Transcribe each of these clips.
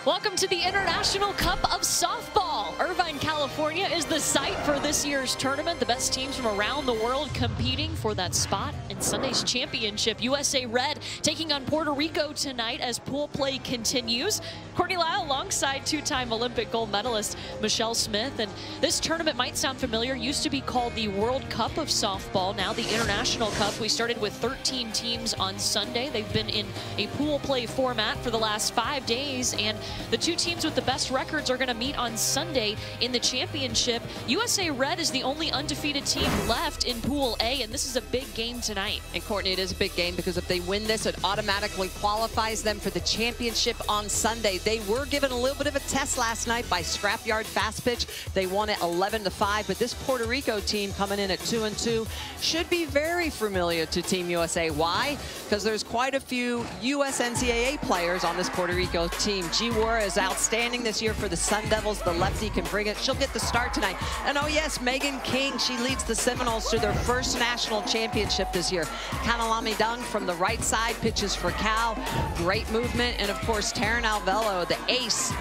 Welcome to the International Cup of Softball. Irvine, California is the site for this year's tournament. The best teams from around the world competing for that spot in Sunday's championship. USA Red taking on Puerto Rico tonight as pool play continues. Courtney Lyle alongside two-time Olympic gold medalist Michelle Smith. And this tournament might sound familiar. Used to be called the World Cup of Softball, now the International Cup. We started with 13 teams on Sunday. They've been in a pool play format for the last 5 days, and the two teams with the best records are going to meet on Sunday in the championship. USA Red is the only undefeated team left in Pool A, and this is a big game tonight. And Courtney, it is a big game because if they win this, it automatically qualifies them for the championship on Sunday. They were given a little bit of a test last night by Scrapyard Fast Pitch. They won it 11-5, but this Puerto Rico team coming in at 2-2 should be very familiar to Team USA. Why? Because there's quite a few US NCAA players on this Puerto Rico team. G. is outstanding this year for the Sun Devils. The lefty can bring it. She'll get the start tonight. And oh yes, Meghan King, she leads the Seminoles to their first national championship this year. Kanalami Dung from the right side pitches for Cal. Great movement. And of course, Taryn Alvelo, the ace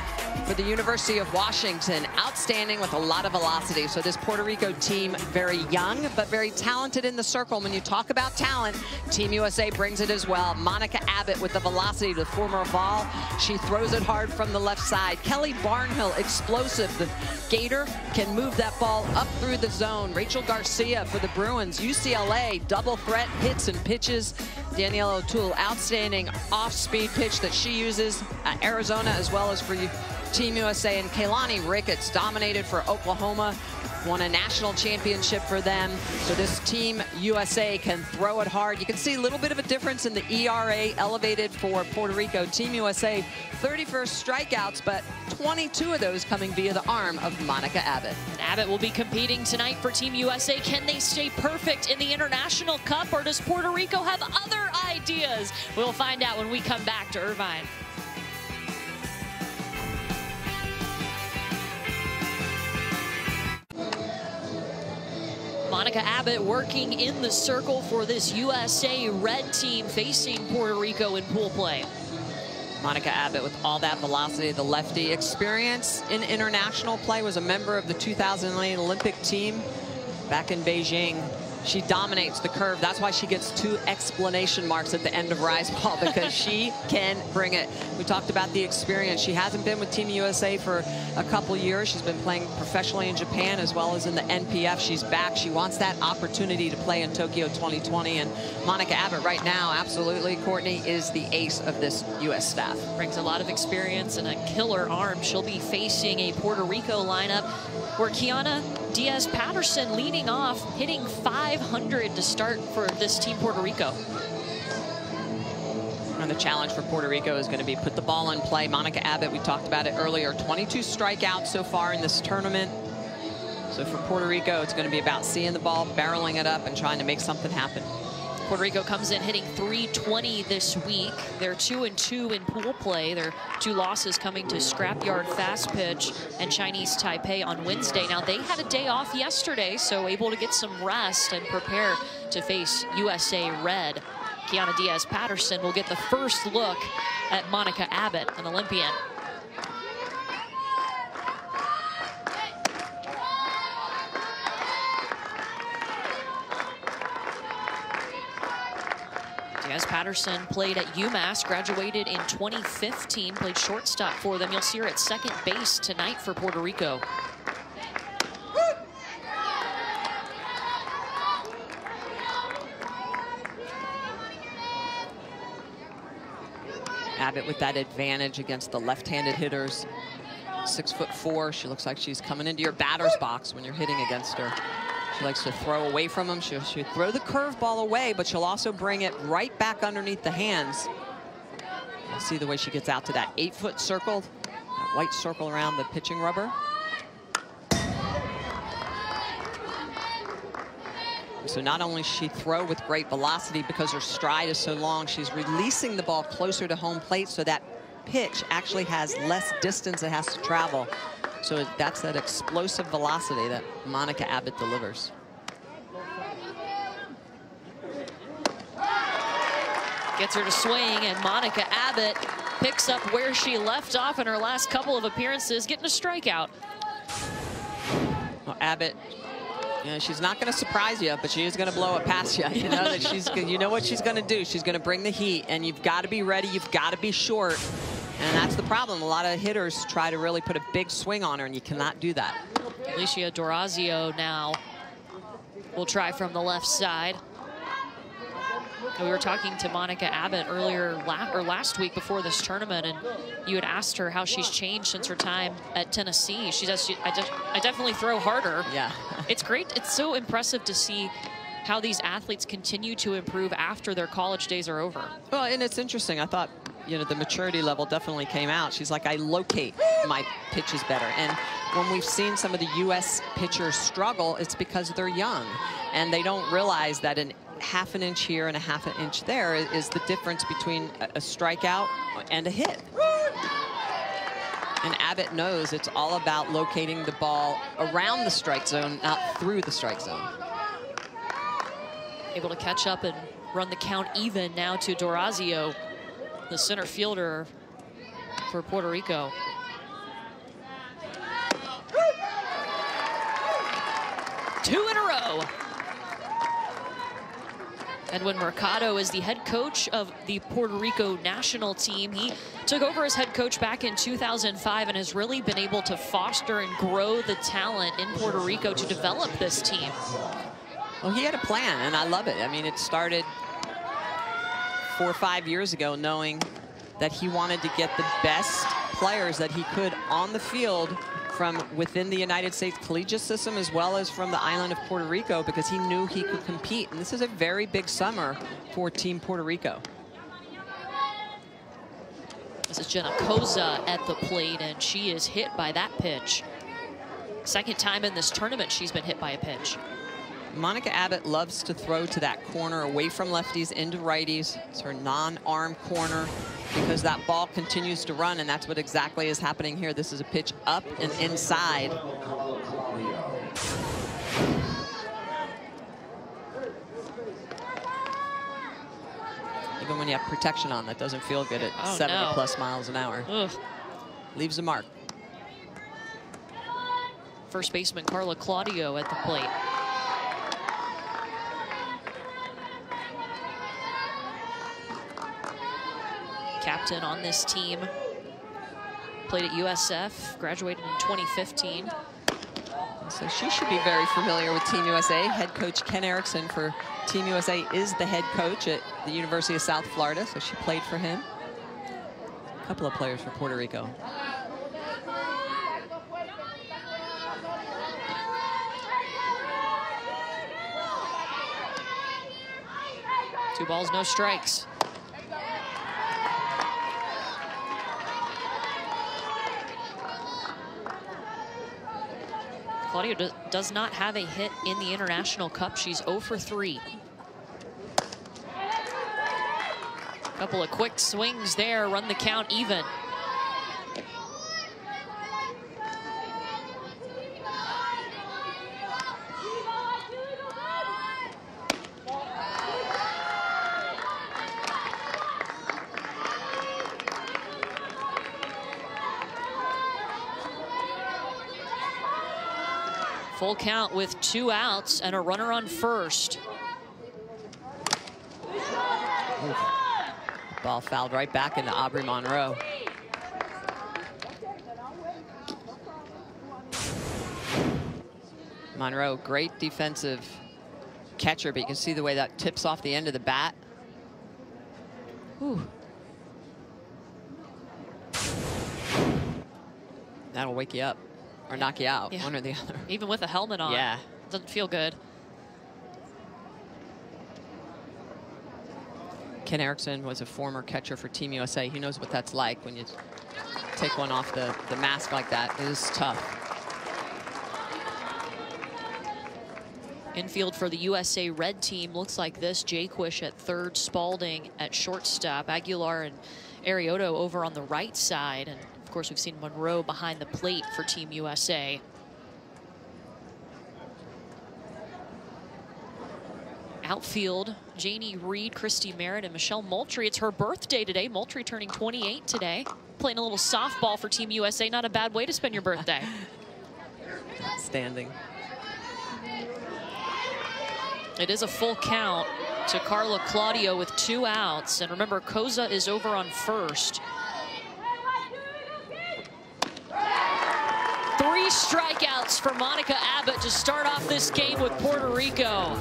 for the University of Washington. Outstanding with a lot of velocity. So this Puerto Rico team, very young, but very talented in the circle. When you talk about talent, Team USA brings it as well. Monica Abbott with the velocity to the former Vol. She throws it hard from the left side. Kelly Barnhill, explosive. The Gator can move that ball up through the zone. Rachel Garcia for the Bruins. UCLA, double threat hits and pitches. Danielle O'Toole, outstanding off-speed pitch that she uses at Arizona as well as for Team USA. And Kaylani Ricketts dominated for Oklahoma, won a national championship for them. So this Team USA can throw it hard. You can see a little bit of a difference in the ERA elevated for Puerto Rico. Team USA, 31st strikeouts, but 22 of those coming via the arm of Monica Abbott. And Abbott will be competing tonight for Team USA. Can they stay perfect in the International Cup, or does Puerto Rico have other ideas? We'll find out when we come back to Irvine. Monica Abbott working in the circle for this USA Red team facing Puerto Rico in pool play. Monica Abbott with all that velocity, the lefty experience in international play, was a member of the 2008 Olympic team back in Beijing. She dominates the curve. That's why she gets 2 exclamation marks at the end of Rise Ball, because she can bring it. We talked about the experience. She hasn't been with Team USA for a couple years. She's been playing professionally in Japan as well as in the NPF. She's back. She wants that opportunity to play in Tokyo 2020. And Monica Abbott right now, absolutely, Courtney, is the ace of this U.S. staff. Brings a lot of experience and a killer arm. She'll be facing a Puerto Rico lineup where Kiana Diaz-Patterson leading off, hitting 500 to start for this Team Puerto Rico. And the challenge for Puerto Rico is going to be put the ball in play. Monica Abbott, we talked about it earlier, 22 strikeouts so far in this tournament. So for Puerto Rico, it's going to be about seeing the ball, barreling it up, and trying to make something happen. Puerto Rico comes in hitting .320 this week. They're 2-2 in pool play. Their 2 losses coming to Scrapyard Fast Pitch and Chinese Taipei on Wednesday. Now, they had a day off yesterday, so able to get some rest and prepare to face USA Red. Kiana Diaz-Patterson will get the first look at Monica Abbott, an Olympian. Diaz-Patterson played at UMass, graduated in 2015, played shortstop for them. You'll see her at second base tonight for Puerto Rico. Abbott with that advantage against the left-handed hitters. 6'4". She looks like she's coming into your batter's box when you're hitting against her. She likes to throw away from them. She'll throw the curveball away, but she'll also bring it right back underneath the hands. You'll see the way she gets out to that 8-foot circle, that white circle around the pitching rubber. So not only does she throw with great velocity because her stride is so long, she's releasing the ball closer to home plate so that pitch actually has less distance it has to travel. So that's that explosive velocity that Monica Abbott delivers. Gets her to swing, and Monica Abbott picks up where she left off in her last couple of appearances, getting a strikeout. Well, Abbott, you know, she's not going to surprise you, but she is going to blow it past you. You know that you know what she's going to do. She's going to bring the heat, and you've got to be ready. You've got to be short, and that's the problem. A lot of hitters try to really put a big swing on her, and you cannot do that. Alicia Dorazio now will try from the left side. We were talking to Monica Abbott earlier last week before this tournament, and you had asked her how she's changed since her time at Tennessee. I definitely throw harder. Yeah. It's great. It's so impressive to see how these athletes continue to improve after their college days are over. Well, and it's interesting. I thought, you know, the maturity level definitely came out. She's like, I locate my pitches better. And when we've seen some of the U.S. pitchers struggle, it's because they're young and they don't realize that an half an inch here and a half an inch there is the difference between a strikeout and a hit. And Abbott knows it's all about locating the ball around the strike zone, not through the strike zone. Able to catch up and run the count even now to Dorazio, the center fielder for Puerto Rico. Two in a row. Edwin Mercado is the head coach of the Puerto Rico national team. He took over as head coach back in 2005 and has really been able to foster and grow the talent in Puerto Rico to develop this team. Well, he had a plan, and I love it. I mean, it started 4 or 5 years ago, knowing that he wanted to get the best players that he could on the field from within the United States collegiate system as well as from the island of Puerto Rico, because he knew he could compete. And this is a very big summer for Team Puerto Rico. This is Jenna Koza at the plate, and she is hit by that pitch. Second time in this tournament she's been hit by a pitch. Monica Abbott loves to throw to that corner away from lefties into righties. It's her non-arm corner because that ball continues to run, and that's what exactly is happening here. This is a pitch up and inside. Even when you have protection on, that doesn't feel good at 70+ miles an hour. Ugh. Leaves a mark. First baseman Carla Claudio at the plate. Captain on this team, played at USF, graduated in 2015. So she should be very familiar with Team USA. Head coach Ken Erickson for Team USA is the head coach at the University of South Florida, so she played for him. A couple of players for Puerto Rico. Two balls, no strikes. Claudio does not have a hit in the International Cup. She's 0 for 3. Couple of quick swings there, run the count even. Full count with 2 outs and a runner on first. Oof. Ball fouled right back into Aubrey Monroe. Monroe, great defensive catcher, but you can see the way that tips off the end of the bat. Ooh. That'll wake you up. Or knock you out, one or the other. Even with a helmet on. Yeah. Doesn't feel good. Ken Erickson was a former catcher for Team USA. He knows what that's like when you take one off the mask like that. It is tough. Infield for the USA Red team looks like this. Jaquish at third, Spalding at shortstop, Aguilar and Arioto over on the right side. And of course, we've seen Monroe behind the plate for Team USA. Outfield, Janie Reed, Christy Merritt, and Michelle Moultrie. It's her birthday today. Moultrie turning 28 today. Playing a little softball for Team USA. Not a bad way to spend your birthday. Outstanding. It is a full count to Carla Claudio with 2 outs. And remember, Koza is over on first. 3 strikeouts for Monica Abbott to start off this game with Puerto Rico.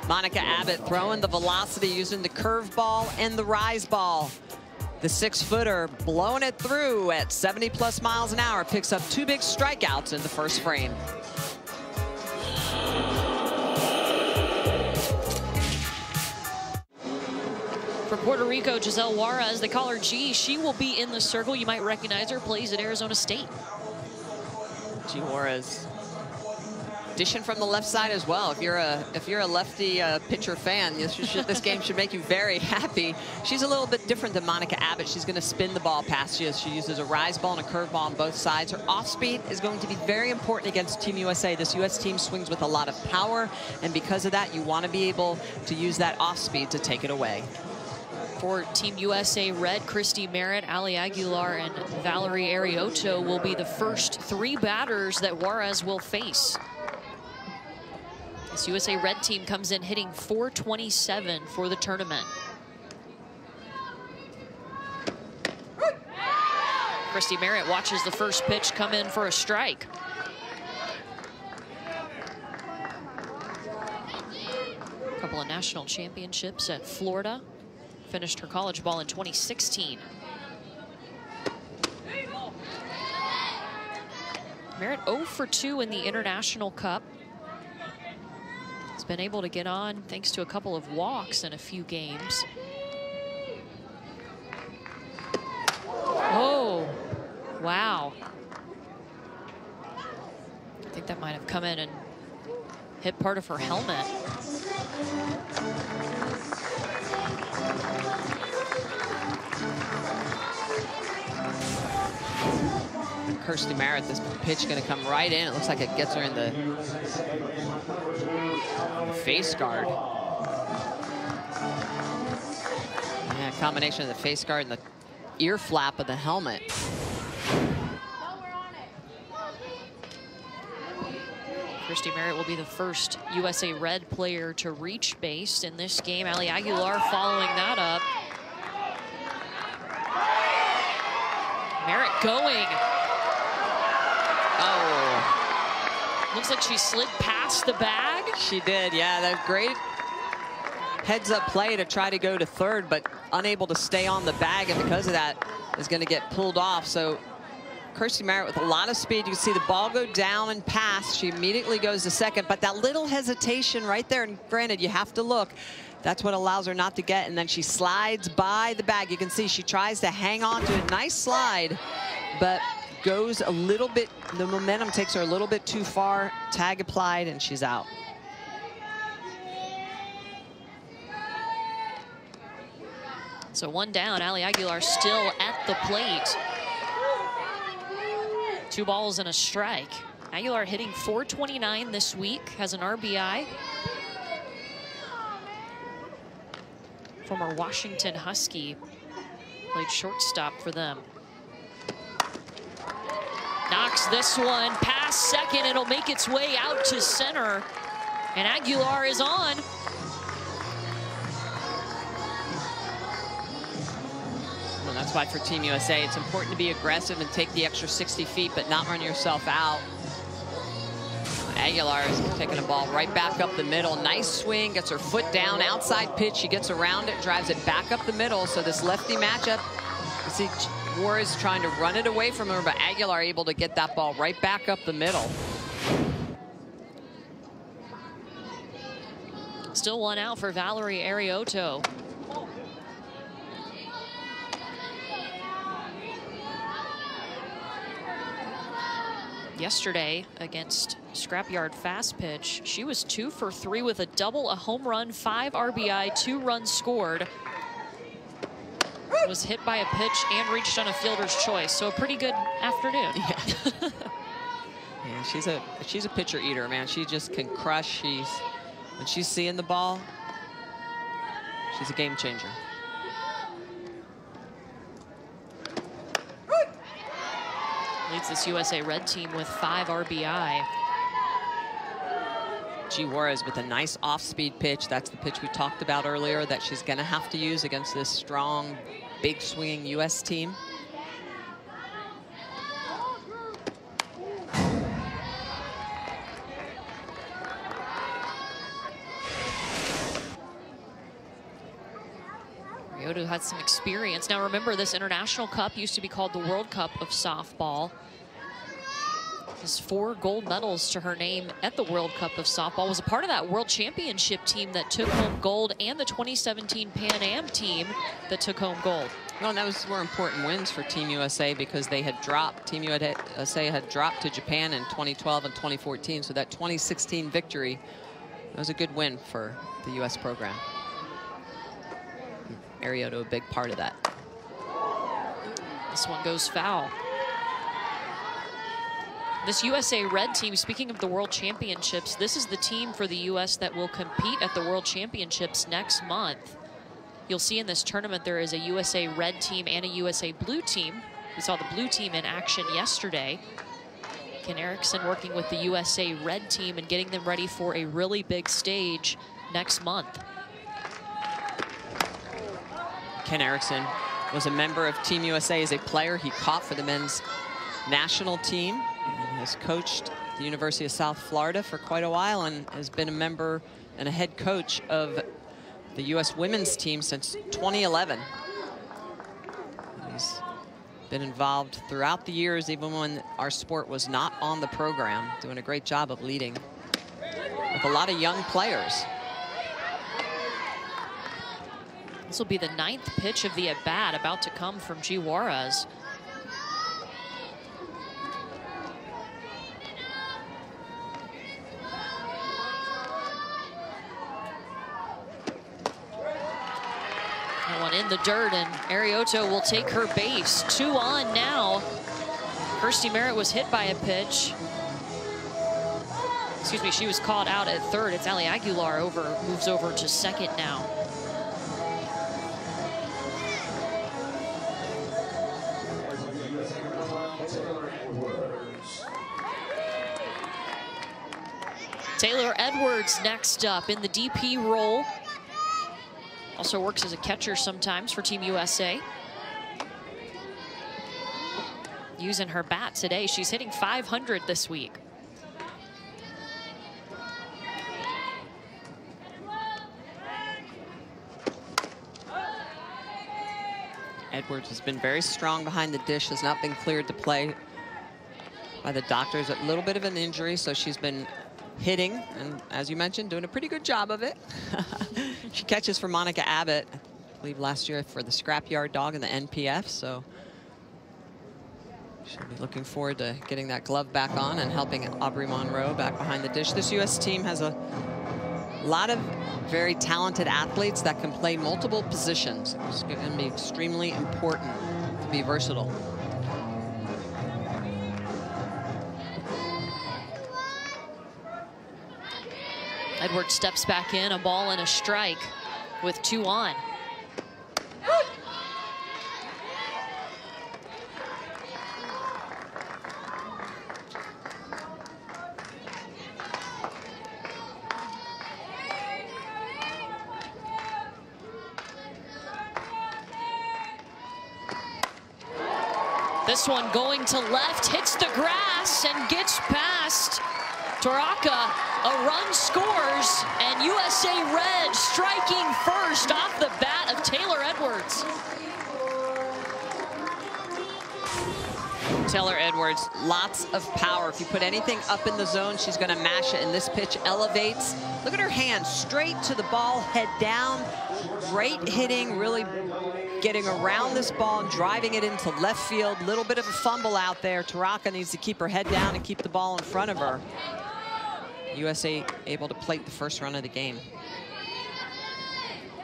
Monica Abbott throwing the velocity, using the curveball and the rise ball. The 6-footer blowing it through at 70+ miles an hour. Picks up 2 big strikeouts in the first frame. For Puerto Rico, Giselle Juarez, they call her G. She will be in the circle. You might recognize her, plays at Arizona State. G. Juarez. Dishing from the left side as well. If you're a lefty pitcher fan, this game should make you very happy. She's a little bit different than Monica Abbott. She's going to spin the ball past you. She uses a rise ball and a curve ball on both sides. Her off speed is going to be very important against Team USA. This U.S. team swings with a lot of power, and because of that, you want to be able to use that off speed to take it away. For Team USA Red, Christy Merritt, Ali Aguilar, and Valerie Arioto will be the first 3 batters that Juarez will face. This USA Red team comes in hitting .427 for the tournament. Christy Merritt watches the first pitch come in for a strike. A couple of national championships at Florida. Finished her college ball in 2016. Merritt 0 for 2 in the International Cup. Has been able to get on thanks to a couple of walks in a few games. Oh, wow. I think that might have come in and hit part of her helmet. Kirsty Merritt, this pitch going to come right in. It looks like it gets her in the face guard. Yeah, a combination of the face guard and the ear flap of the helmet. Christy Merritt will be the first USA Red player to reach base in this game. Ali Aguilar following that up. Merritt going. Oh. Looks like she slid past the bag. She did, yeah. That great heads-up play to try to go to third, but unable to stay on the bag, and because of that, is going to get pulled off. So Kirsty Merritt with a lot of speed. You can see the ball go down and pass. She immediately goes to second, but that little hesitation right there, and granted, you have to look. That's what allows her not to get, and then she slides by the bag. You can see she tries to hang on to a nice slide, but goes a little bit, the momentum takes her a little bit too far. Tag applied, and she's out. So 1 down. Ali Aguilar still at the plate. 2 balls and a strike. Aguilar hitting .429 this week, has an RBI. Former Washington Husky, played shortstop for them. Knocks this one past second. It'll make its way out to center, and Aguilar is on. Well, that's why for Team USA, it's important to be aggressive and take the extra 60 feet, but not run yourself out. Aguilar is taking the ball right back up the middle. Nice swing, gets her foot down, outside pitch. She gets around it, drives it back up the middle. So this lefty matchup, you see Juarez trying to run it away from her, but Aguilar able to get that ball right back up the middle. Still 1 out for Valerie Arioto. Yesterday against Scrapyard Fast Pitch, she was 2 for 3 with a double, a home run, 5 RBI, 2 runs scored. Was hit by a pitch and reached on a fielder's choice, so a pretty good afternoon. Yeah, yeah, she's a pitcher eater, man. She just can crush. She's When she's seeing the ball, she's a game changer. Leads this USA Red team with 5 RBI. G. Juarez with a nice off-speed pitch. That's the pitch we talked about earlier that she's going to have to use against this strong, big swinging U.S. team. Ryoto had some experience. Now remember, this International Cup used to be called the World Cup of Softball. Has 4 gold medals to her name at the World Cup of Softball. Was a part of that World Championship team that took home gold, and the 2017 Pan Am team that took home gold. Well, and those were important wins for Team USA because they had dropped, Team USA had dropped to Japan in 2012 and 2014. So that 2016 victory was a good win for the U.S. program. Ryoto, a big part of that. This one goes foul. This USA Red team, speaking of the World Championships, this is the team for the U.S. that will compete at the World Championships next month. You'll see in this tournament there is a USA Red team and a USA Blue team. We saw the Blue team in action yesterday. Ken Erickson working with the USA Red team and getting them ready for a really big stage next month. Ken Erickson was a member of Team USA as a player. He caught for the men's national team. He has coached the University of South Florida for quite a while and has been a member and a head coach of the U.S. women's team since 2011. He's been involved throughout the years, even when our sport was not on the program, doing a great job of leading with a lot of young players. This will be the 9th pitch of the at-bat about to come from G. Juarez. That one in the dirt, and Ryoto will take her base. 2 on now. Kirstie Merritt was hit by a pitch. Excuse me, she was called out at third. It's Ali Aguilar moves over to second now. Taylor Edwards next up in the DP role. Also works as a catcher sometimes for Team USA. Using her bat today. She's hitting .500 this week. Edwards has been very strong behind the dish, has not been cleared to play by the doctors. A little bit of an injury, so she's been hitting, and as you mentioned, doing a pretty good job of it. She catches for Monica Abbott, I believe last year for the Scrapyard Dog in the NPF, so she'll be looking forward to getting that glove back on and helping Aubrey Monroe back behind the dish. This U.S. team has a lot of very talented athletes that can play multiple positions. It's going to be extremely important to be versatile. Edwards steps back in, a ball and a strike with 2 on. This one going to left, hits the grass and gets past Toraka. A run scores, and USA Red striking first off the bat of Taylor Edwards. Taylor Edwards, lots of power. If you put anything up in the zone, she's going to mash it, and this pitch elevates. Look at her hand, straight to the ball, head down. Great hitting, really getting around this ball and driving it into left field. Little bit of a fumble out there. Toraka needs to keep her head down and keep the ball in front of her. USA able to plate the first run of the game.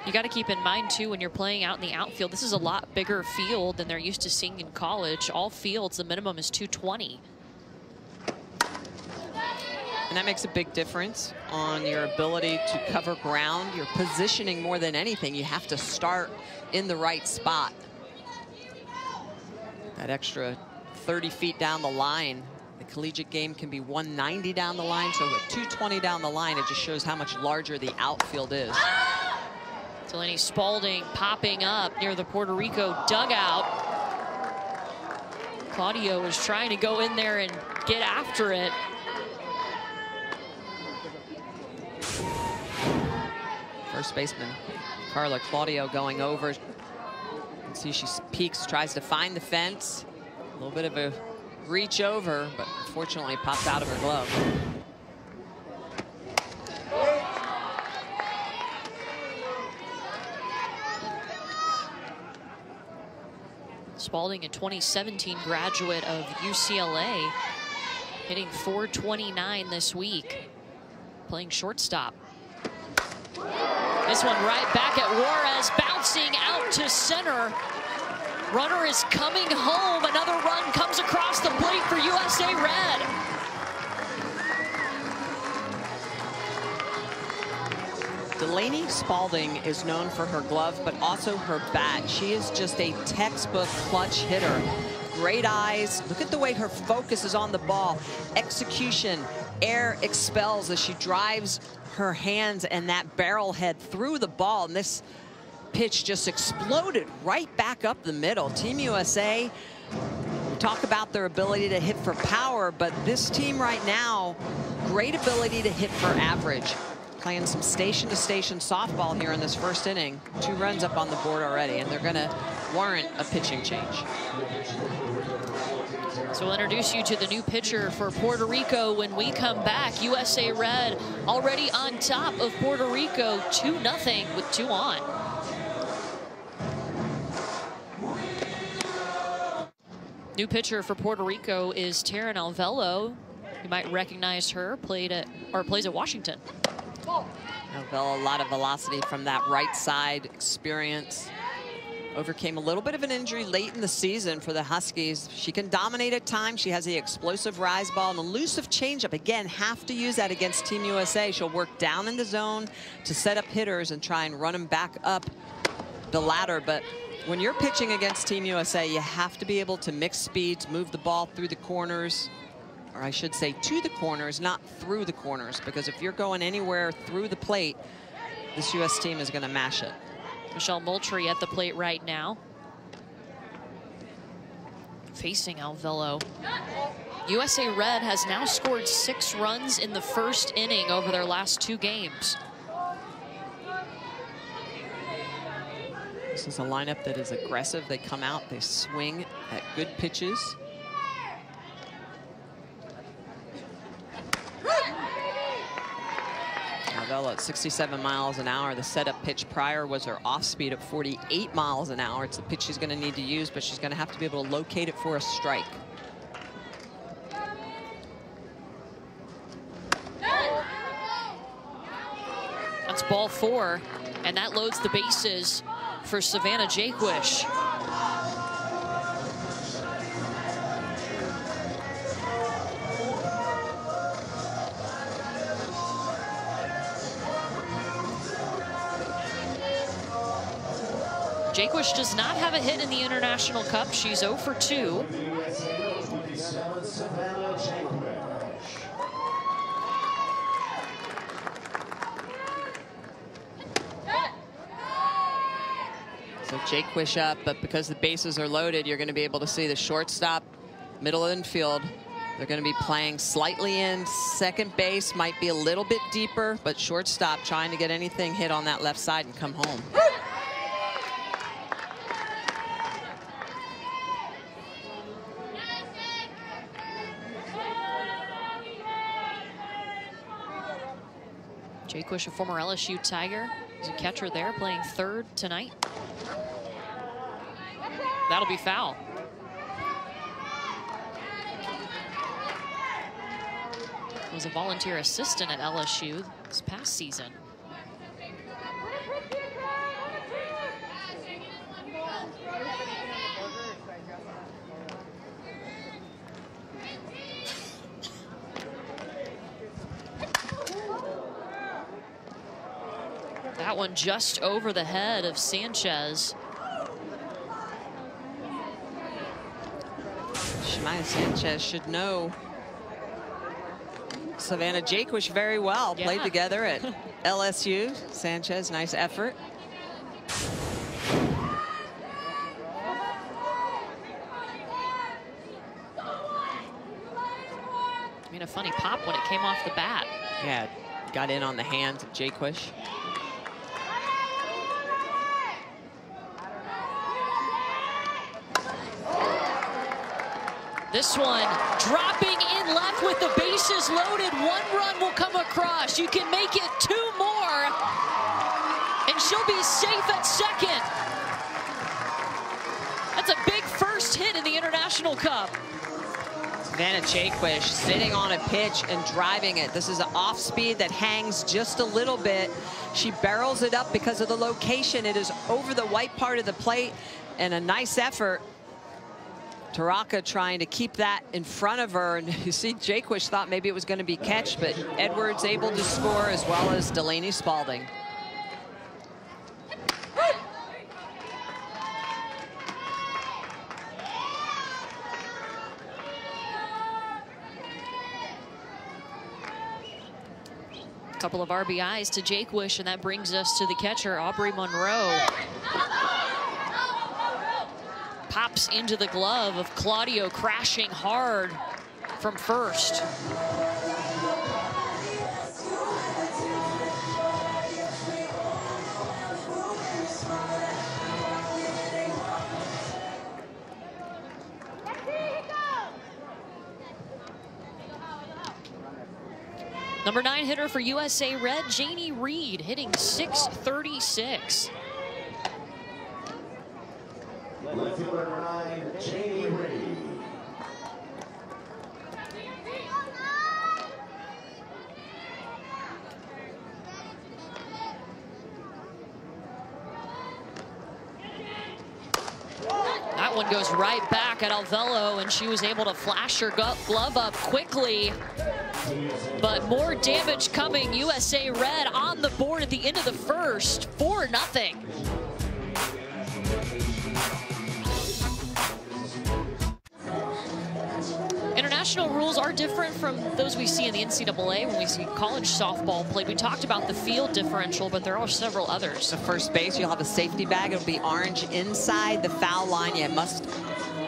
You got to keep in mind, too, when you're playing out in the outfield, this is a lot bigger field than they're used to seeing in college. All fields, the minimum is 220. And that makes a big difference on your ability to cover ground, your positioning more than anything. You have to start in the right spot. That extra 30 feet down the line. The collegiate game can be 190 down the line, so with 220 down the line, it just shows how much larger the outfield is. Delaney Spalding popping up near the Puerto Rico dugout. Claudio is trying to go in there and get after it. First baseman Carla Claudio going over. You can see she peeks, tries to find the fence. A little bit of a reach over, but unfortunately popped out of her glove. Spalding, a 2017 graduate of UCLA, hitting .429 this week, playing shortstop. This one right back at Juarez, bouncing out to center. Runner is coming home. Another run comes across the plate for USA Red. Delaney Spalding is known for her glove, but also her bat. She is just a textbook clutch hitter. Great eyes. Look at the way her focus is on the ball. Execution, air expels as she drives her hands and that barrel head through the ball. And this pitch just exploded right back up the middle. Team USA, we talk about their ability to hit for power, but this team right now, great ability to hit for average. Playing some station-to-station softball here in this first inning. 2 runs up on the board already, and they're going to warrant a pitching change. So we'll introduce you to the new pitcher for Puerto Rico when we come back. USA Red already on top of Puerto Rico, 2-0 with 2 on. New pitcher for Puerto Rico is Taryn Alvelo. You might recognize her, plays at Washington. Alvelo, a lot of velocity from that right side, experience. Overcame a little bit of an injury late in the season for the Huskies. She can dominate at times. She has the explosive rise ball and elusive changeup. Again, have to use that against Team USA. She'll work down in the zone to set up hitters and try and run them back up the ladder. But when you're pitching against Team USA, you have to be able to mix speeds, move the ball through the corners, or I should say to the corners, not through the corners, because if you're going anywhere through the plate, this US team is going to mash it. Michelle Moultrie at the plate right now, facing Alvelo. USA Red has now scored 6 runs in the first inning over their last 2 games. This is a lineup that is aggressive. They come out, they swing at good pitches. Alvelo at 67 miles an hour. The setup pitch prior was her off speed at 48 miles an hour. It's the pitch she's going to need to use, but she's going to have to be able to locate it for a strike. That's ball 4, and that loads the bases for Savannah Jaquish. Jaquish does not have a hit in the International Cup. She's 0 for 2. So Jaquish up, but because the bases are loaded, you're going to be able to see the shortstop, middle infield. They're going to be playing slightly in. Second base might be a little bit deeper, but shortstop trying to get anything hit on that left side and come home. Jaquish, a former LSU Tiger, is a catcher there, playing third tonight. That'll be foul. Was a volunteer assistant at LSU this past season. That one just over the head of Sanchez. Shemaya Sanchez should know Savannah Jaquish very well. Yeah. Played together at LSU. Sanchez, nice effort. I mean, a funny pop when it came off the bat. Yeah, got in on the hands of Jaquish. This one dropping in left with the bases loaded. 1 run will come across. You can make it 2 more, and she'll be safe at second. That's a big first hit in the International Cup. Savannah Jaquish sitting on a pitch and driving it. This is an off speed that hangs just a little bit. She barrels it up because of the location. It is over the white part of the plate, and a nice effort. Taraka trying to keep that in front of her, and you see Jaquish thought maybe it was going to be catch, but Edwards able to score, as well as Delaney Spalding. Couple of RBIs to Jaquish, and that brings us to the catcher, Aubrey Monroe. Pops into the glove of Claudio, crashing hard from first. Number 9 hitter for USA Red, Janie Reed, hitting .636. Left fielder number 9, Janie Reed. That one goes right back at Alvelo, and she was able to flash her glove up quickly. But more damage coming. USA Red on the board at the end of the first, 4-0. International rules are different from those we see in the NCAA when we see college softball played. We talked about the field differential, but there are several others. So first base, you'll have a safety bag. It'll be orange inside the foul line. You must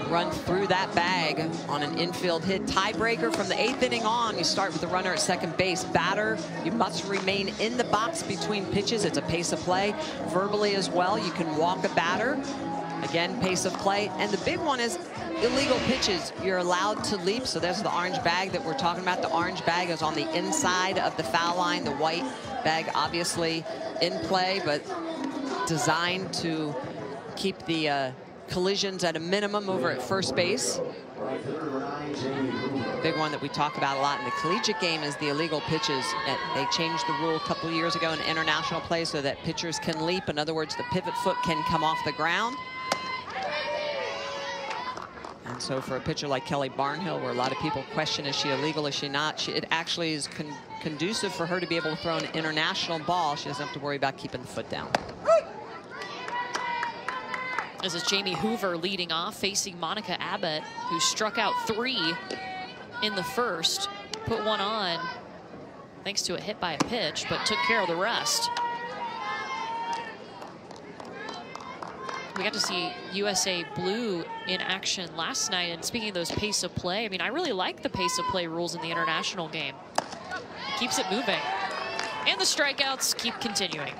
run through that bag on an infield hit. Tiebreaker from the 8th inning on, you start with the runner at second base. Batter, you must remain in the box between pitches. It's a pace of play. Verbally as well, you can walk a batter. Again, pace of play. And the big one is illegal pitches. You're allowed to leap. So there's the orange bag that we're talking about. The orange bag is on the inside of the foul line. The white bag obviously in play, but designed to keep the collisions at a minimum over at first base. Big one that we talk about a lot in the collegiate game is the illegal pitches. They changed the rule a couple of years ago in international play so that pitchers can leap. In other words, the pivot foot can come off the ground. And so for a pitcher like Kelly Barnhill, where a lot of people question, is she illegal, is she not? It actually is conducive for her to be able to throw an international ball. She doesn't have to worry about keeping the foot down. This is Jamie Hoover leading off, facing Monica Abbott, who struck out 3 in the first, put 1 on thanks to a hit by a pitch, but took care of the rest. We got to see USA Blue in action last night, and speaking of those pace of play, I mean, I really like the pace of play rules in the international game. It keeps it moving. And the strikeouts keep continuing.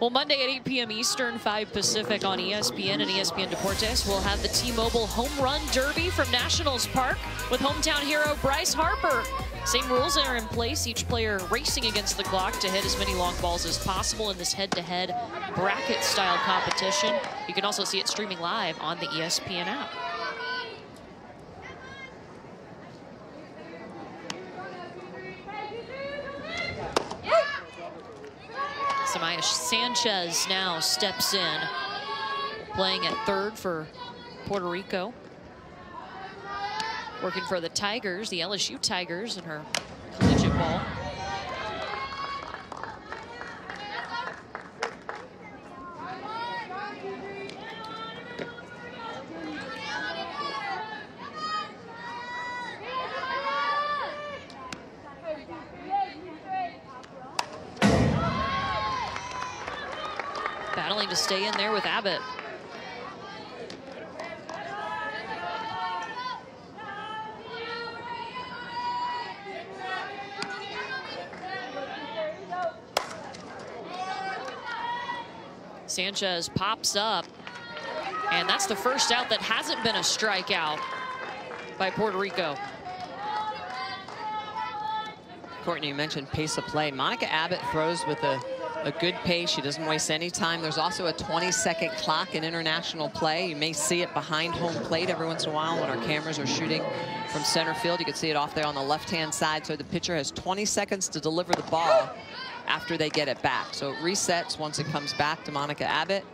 Well, Monday at 8 p.m. Eastern, 5 Pacific on ESPN and ESPN Deportes, we'll have the T-Mobile Home Run Derby from Nationals Park with hometown hero Bryce Harper. Same rules are in place, each player racing against the clock to hit as many long balls as possible in this head-to-head bracket-style competition. You can also see it streaming live on the ESPN app. Samaya Sanchez now steps in, playing at third for Puerto Rico. Working for the Tigers, the LSU Tigers, in her collegiate ball. to stay in there with Abbott. Sanchez pops up, and that's the first out that hasn't been a strikeout by Puerto Rico. Courtney, you mentioned pace of play. Monica Abbott throws with a good pace. She doesn't waste any time. There's also a 20-second clock in international play. You may see it behind home plate every once in a while when our cameras are shooting from center field. You can see it off there on the left-hand side. So the pitcher has 20 seconds to deliver the ball after they get it back. So it resets once it comes back to Monica Abbott.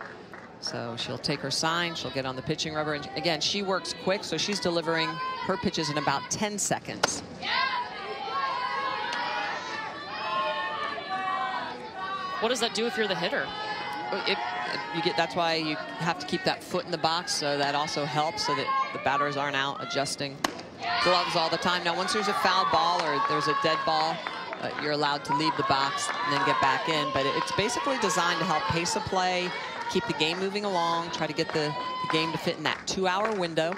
So she'll take her sign, she'll get on the pitching rubber. And again, she works quick, so she's delivering her pitches in about 10 seconds. What does that do if you're the hitter? That's why you have to keep that foot in the box, so that also helps so that the batters aren't out adjusting gloves all the time. Now, once there's a foul ball or there's a dead ball, you're allowed to leave the box and then get back in. But it's basically designed to help pace a play, keep the game moving along, try to get the game to fit in that 2-hour window.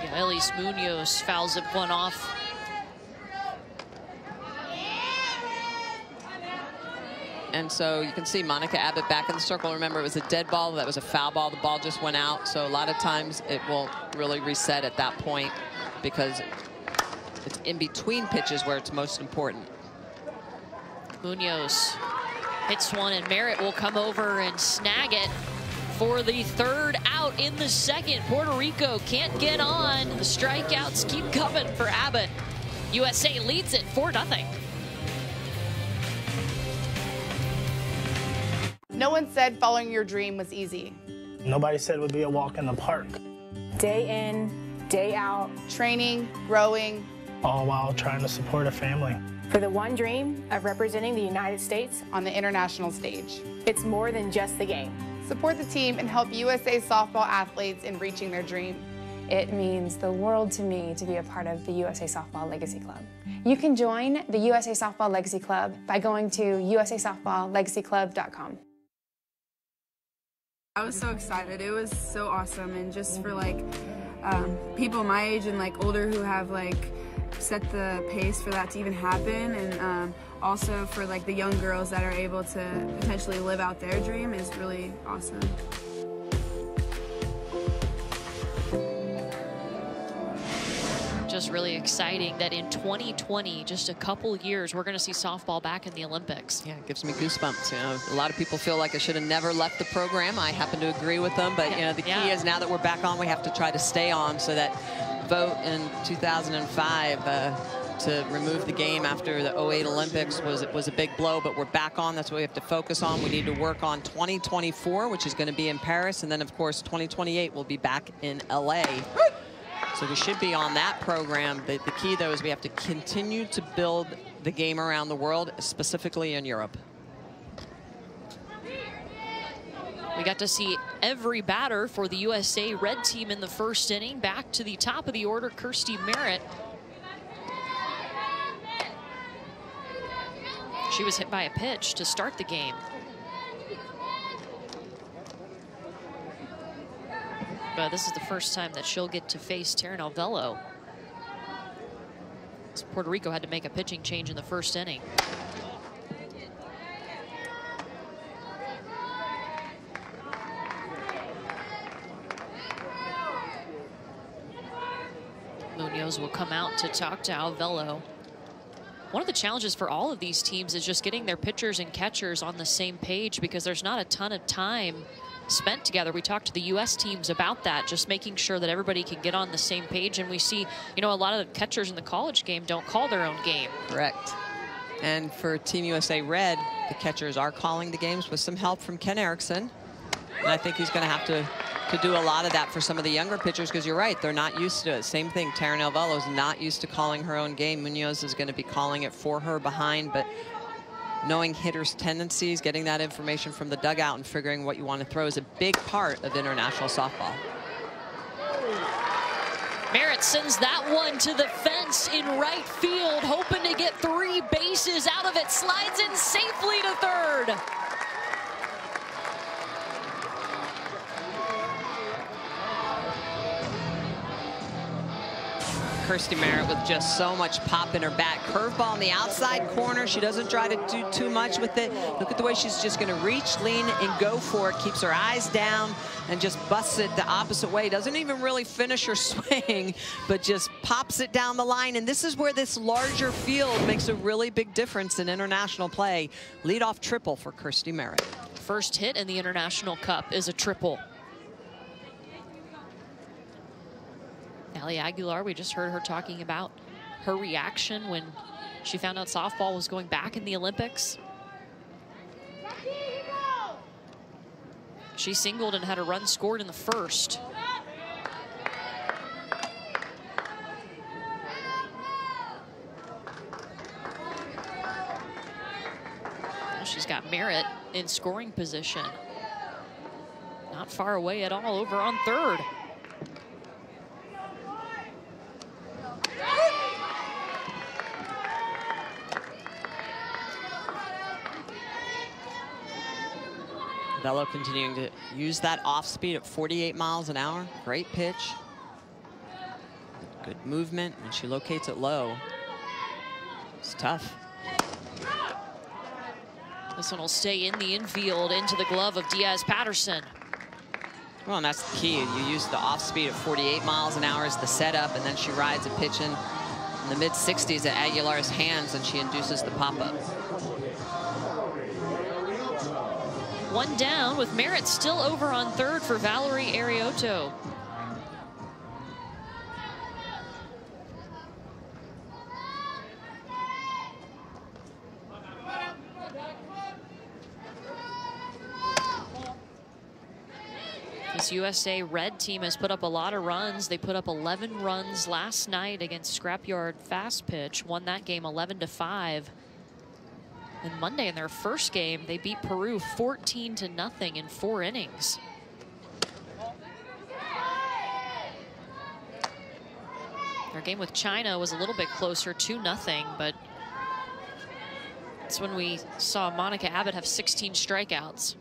Yeah, Elise Munoz fouls it one off. And so you can see Monica Abbott back in the circle. Remember, it was a dead ball. That was a foul ball. The ball just went out. So a lot of times it won't really reset at that point because it's in between pitches where it's most important. Munoz hits one, and Merritt will come over and snag it for the third out in the second. Puerto Rico can't get on. The strikeouts keep coming for Abbott. USA leads it 4-0. No one said following your dream was easy. Nobody said it would be a walk in the park. Day in, day out. Training, growing. All while trying to support a family. For the one dream of representing the United States On the international stage. it's more than just the game. Support the team and help USA softball athletes in reaching their dream. It means the world to me to be a part of the USA Softball Legacy Club. You can join the USA Softball Legacy Club by going to usasoftballlegacyclub.com. I was so excited. It was so awesome, and just for people my age and older who have set the pace for that to even happen, and also for the young girls that are able to potentially live out their dream is really awesome. Just really exciting that in 2020, just a couple years, we're going to see softball back in the Olympics. Yeah, it gives me goosebumps. You know, a lot of people feel like I should have never left the program. I happen to agree with them, but the key is now that we're back on, we have to try to stay on. So that vote in 2005 to remove the game after the 08 Olympics was a big blow, but we're back on. That's what we have to focus on. We need to work on 2024, which is going to be in Paris, and then of course 2028 will be back in LA. So we should be on that program. The key, though, is we have to continue to build the game around the world, specifically in Europe. We got to see every batter for the USA Red team in the first inning. Back to the top of the order, Kirstie Merritt. She was hit by a pitch to start the game. But this is the first time that she'll get to face Taryn Alvello. So Puerto Rico had to make a pitching change in the first inning. Munoz will come out to talk to Alvello. One of the challenges for all of these teams is just getting their pitchers and catchers on the same page, because there's not a ton of time spent together. We talked to the U.S. teams about that, just making sure that everybody can get on the same page. And we see, a lot of the catchers in the college game don't call their own game. Correct. And for Team USA Red, the catchers are calling the games with some help from Ken Erickson. And I think he's going to have to do a lot of that for some of the younger pitchers, because you're right, they're not used to it. Same thing, Taryn Alvello is not used to calling her own game. Munoz is going to be calling it for her behind, but knowing hitters' tendencies, getting that information from the dugout and figuring what you want to throw is a big part of international softball. Merritt sends that one to the fence in right field, hoping to get 3 bases out of it. Slides in safely to third. Carsyn Merritt with just so much pop in her bat. Curveball in the outside corner. She doesn't try to do too much with it. Look at the way she's just going to reach, lean, and go for it. Keeps her eyes down and just busts it the opposite way. Doesn't even really finish her swing, but just pops it down the line. And this is where this larger field makes a really big difference in international play. Leadoff triple for Carsyn Merritt. First hit in the International Cup is a triple. Allie Aguilar, we just heard her talking about her reaction when she found out softball was going back in the Olympics. She singled and had a run scored in the first. She's got Merritt in scoring position. Not far away at all, over on third. Bello continuing to use that off speed at 48 miles an hour. Great pitch. Good movement, and she locates it low. It's tough. This one will stay in the infield into the glove of Diaz-Patterson. Well, and that's the key. You use the off speed at 48 miles an hour as the setup, and then she rides a pitch in the mid-60s at Aguilar's hands, and she induces the pop-up. One down with Merritt still over on third for Valerie Arioto. This USA Red team has put up a lot of runs. They put up 11 runs last night against Scrapyard Fast Pitch. Won that game 11-5. And Monday in their first game, they beat Peru 14-0 in 4 innings. Their game with China was a little bit closer, 2-0, but that's when we saw Monica Abbott have 16 strikeouts.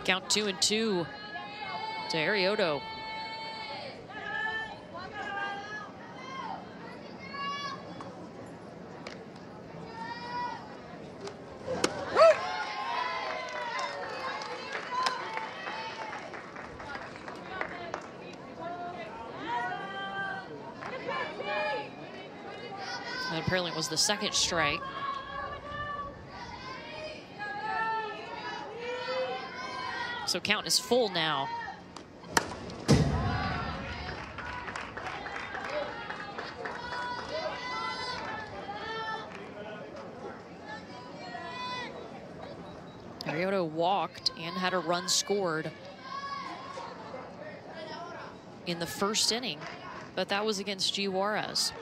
Count 2-2 to Arioto. That apparently was the second strike. So count is full now. Arioto walked and had a run scored in the first inning, but that was against G. Juarez.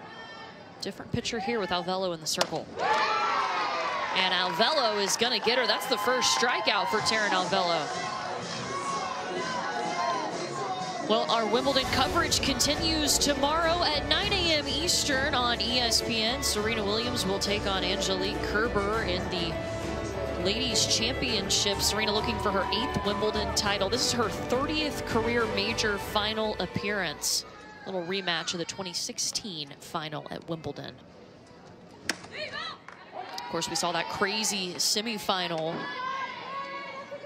Different pitcher here with Alvelo in the circle. And Alvelo is going to get her. That's the first strikeout for Taryn Alvelo. Well, our Wimbledon coverage continues tomorrow at 9 a.m. Eastern on ESPN. Serena Williams will take on Angelique Kerber in the Ladies Championship. Serena looking for her 8th Wimbledon title. This is her 30th career major final appearance. A little rematch of the 2016 final at Wimbledon. Of course, we saw that crazy semifinal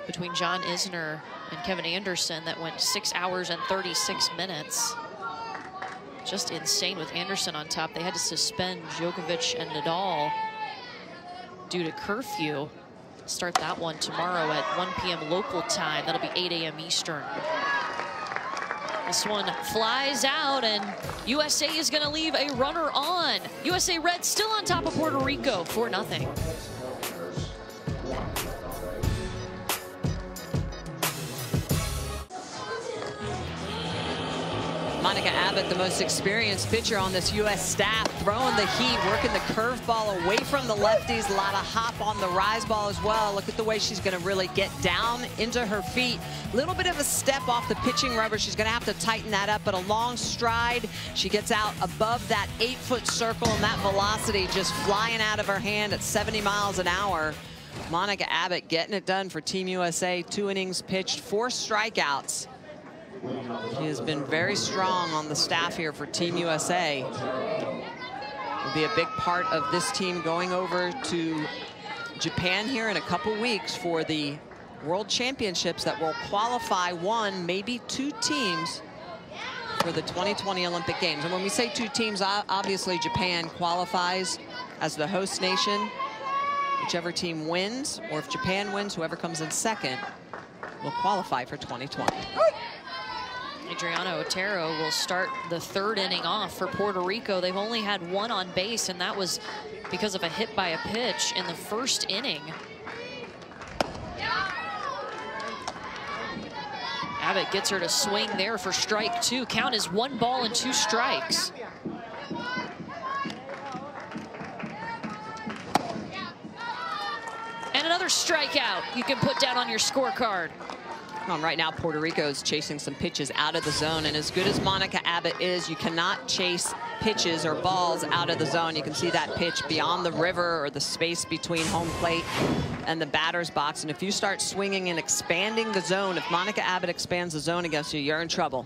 between John Isner and Kevin Anderson that went 6 hours and 36 minutes. Just insane with Anderson on top. They had to suspend Djokovic and Nadal due to curfew. Start that one tomorrow at 1 p.m. local time. That'll be 8 a.m. Eastern. This one flies out, and USA is going to leave a runner on. USA Red still on top of Puerto Rico, 4-0. Monica Abbott, the most experienced pitcher on this U.S. staff, throwing the heat, working the curveball away from the lefties. A lot of hop on the rise ball as well. Look at the way she's going to really get down into her feet. A little bit of a step off the pitching rubber. She's going to have to tighten that up, but a long stride. She gets out above that 8-foot circle, and that velocity just flying out of her hand at 70 miles an hour. Monica Abbott getting it done for Team USA. 2 innings pitched, 4 strikeouts. She has been very strong on the staff here for Team USA. Will be a big part of this team going over to Japan here in a couple weeks for the World Championships that will qualify 1, maybe 2 teams for the 2020 Olympic Games. And when we say 2 teams, obviously Japan qualifies as the host nation. Whichever team wins, or if Japan wins, whoever comes in second will qualify for 2020. Adriana Otero will start the 3rd inning off for Puerto Rico. They've only had 1 on base, and that was because of a hit by a pitch in the 1st inning. Abbott gets her to swing there for strike 2. Count is 1 ball and 2 strikes. And another strikeout you can put down on your scorecard. Right now, Puerto Rico is chasing some pitches out of the zone, and as good as Monica Abbott is, you cannot chase pitches or balls out of the zone. You can see that pitch beyond the river or the space between home plate and the batter's box, and if you start swinging and expanding the zone, if Monica Abbott expands the zone against you, you're in trouble.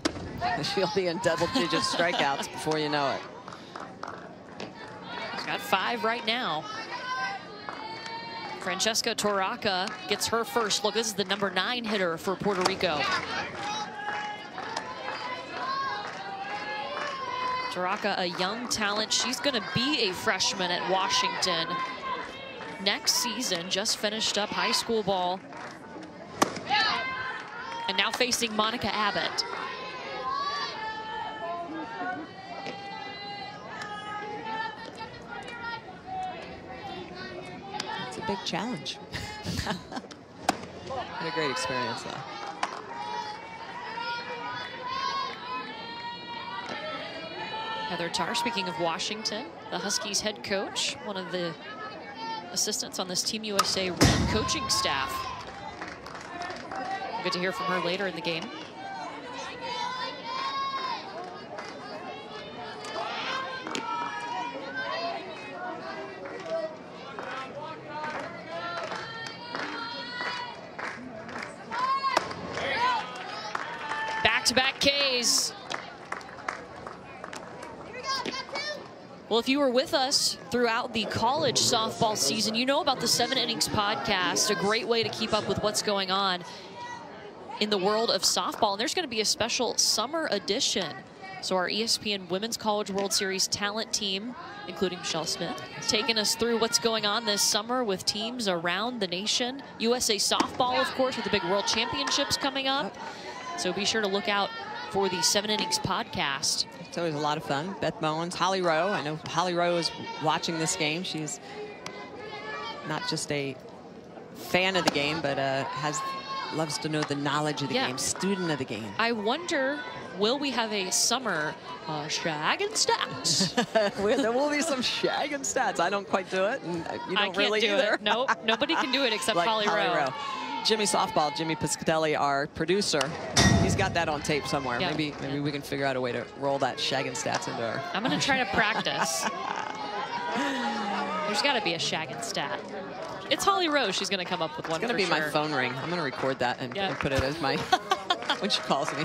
She'll be in double-digit strikeouts before you know it. She's got 5 right now. Francesca Torraca gets her first look. This is the number 9 hitter for Puerto Rico. Torraca, a young talent. She's going to be a freshman at Washington next season. Just finished up high school ball. And now facing Monica Abbott. Big challenge. What a great experience, though. Heather Tarr, speaking of Washington, the Huskies head coach, one of the assistants on this Team USA Red coaching staff. We'll get to hear from her later in the game. Back-to-back Ks. Well, if you were with us throughout the college softball season, you know about the 7 Innings podcast, a great way to keep up with what's going on in the world of softball. And there's going to be a special summer edition. So our ESPN Women's College World Series talent team, including Michelle Smith, taking us through what's going on this summer with teams around the nation. USA Softball, of course, with the big World Championships coming up. So be sure to look out for the 7 Innings podcast. It's always a lot of fun. Beth Bowens, Holly Rowe. I know Holly Rowe is watching this game. She's not just a fan of the game, but loves to know the knowledge of the game, student of the game. I wonder, will we have a summer shag and stats? There will be some shag and stats. I don't quite do it, and you don't really do either. It. Nope, nobody can do it except like Holly Rowe. Jimmy Softball, Jimmy Piscatelli, our producer, he's got that on tape somewhere. Yeah. Maybe we can figure out a way to roll that shag and stats into our... I'm going to try to practice. There's got to be a shag and stat. It's Holly Rowe. She's going to come up with one. It's going to be my phone ring. I'm going to record that and put it as my when she calls me.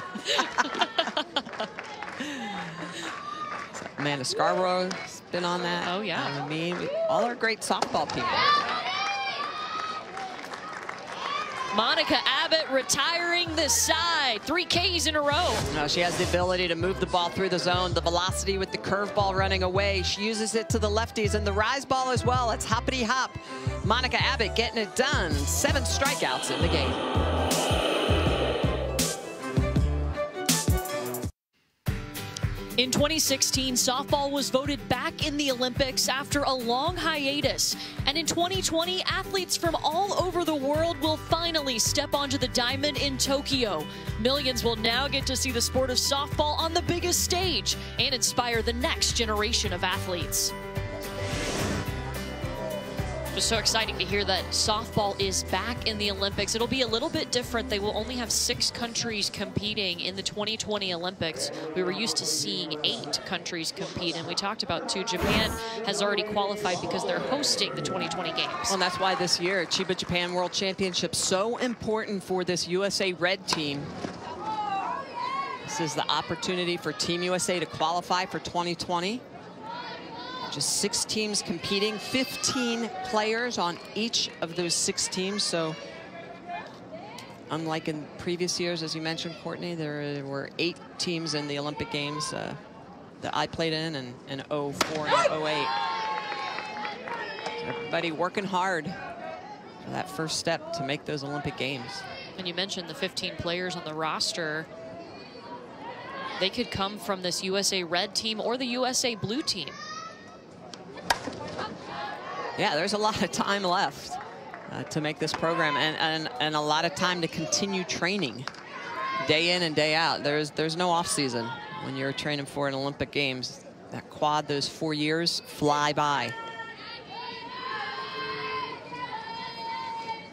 So Amanda Scarborough's been on that. Oh yeah. I mean, all our great softball people. Monica Abbott retiring this side. 3 Ks in a row. No, she has the ability to move the ball through the zone, the velocity with the curveball running away. She uses it to the lefties and the rise ball as well. It's hoppity hop. Monica Abbott getting it done. 7 strikeouts in the game. In 2016, softball was voted back in the Olympics after a long hiatus. And in 2020, athletes from all over the world will finally step onto the diamond in Tokyo. Millions will now get to see the sport of softball on the biggest stage and inspire the next generation of athletes. Just so exciting to hear that softball is back in the Olympics. It'll be a little bit different. They will only have 6 countries competing in the 2020 Olympics. We were used to seeing 8 countries compete, and we talked about too, Japan has already qualified because they're hosting the 2020 games. Well, and that's why this year, Chiba Japan World Championship, so important for this USA Red team. This is the opportunity for Team USA to qualify for 2020. Just 6 teams competing, 15 players on each of those 6 teams. So unlike in previous years, as you mentioned, Courtney, there were 8 teams in the Olympic Games that I played in 04 and 08. So everybody working hard for that first step to make those Olympic Games. And you mentioned the 15 players on the roster. They could come from this USA Red team or the USA Blue team. Yeah, there's a lot of time left to make this program and a lot of time to continue training day in and day out. There's no off season when you're training for an Olympic Games. That quad, those 4 years fly by.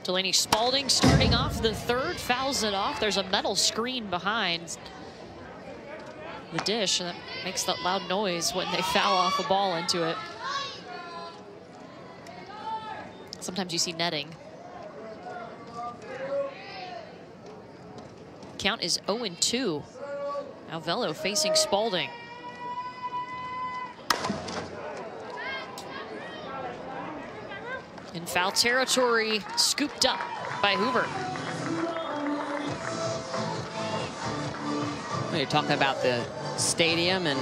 Delaney Spalding starting off the 3rd, fouls it off. There's a metal screen behind the dish, and that makes that loud noise when they foul off a ball into it. Sometimes you see netting. Count is 0-2. Alvello facing Spalding. In foul territory, scooped up by Hoover. You're talking about the stadium and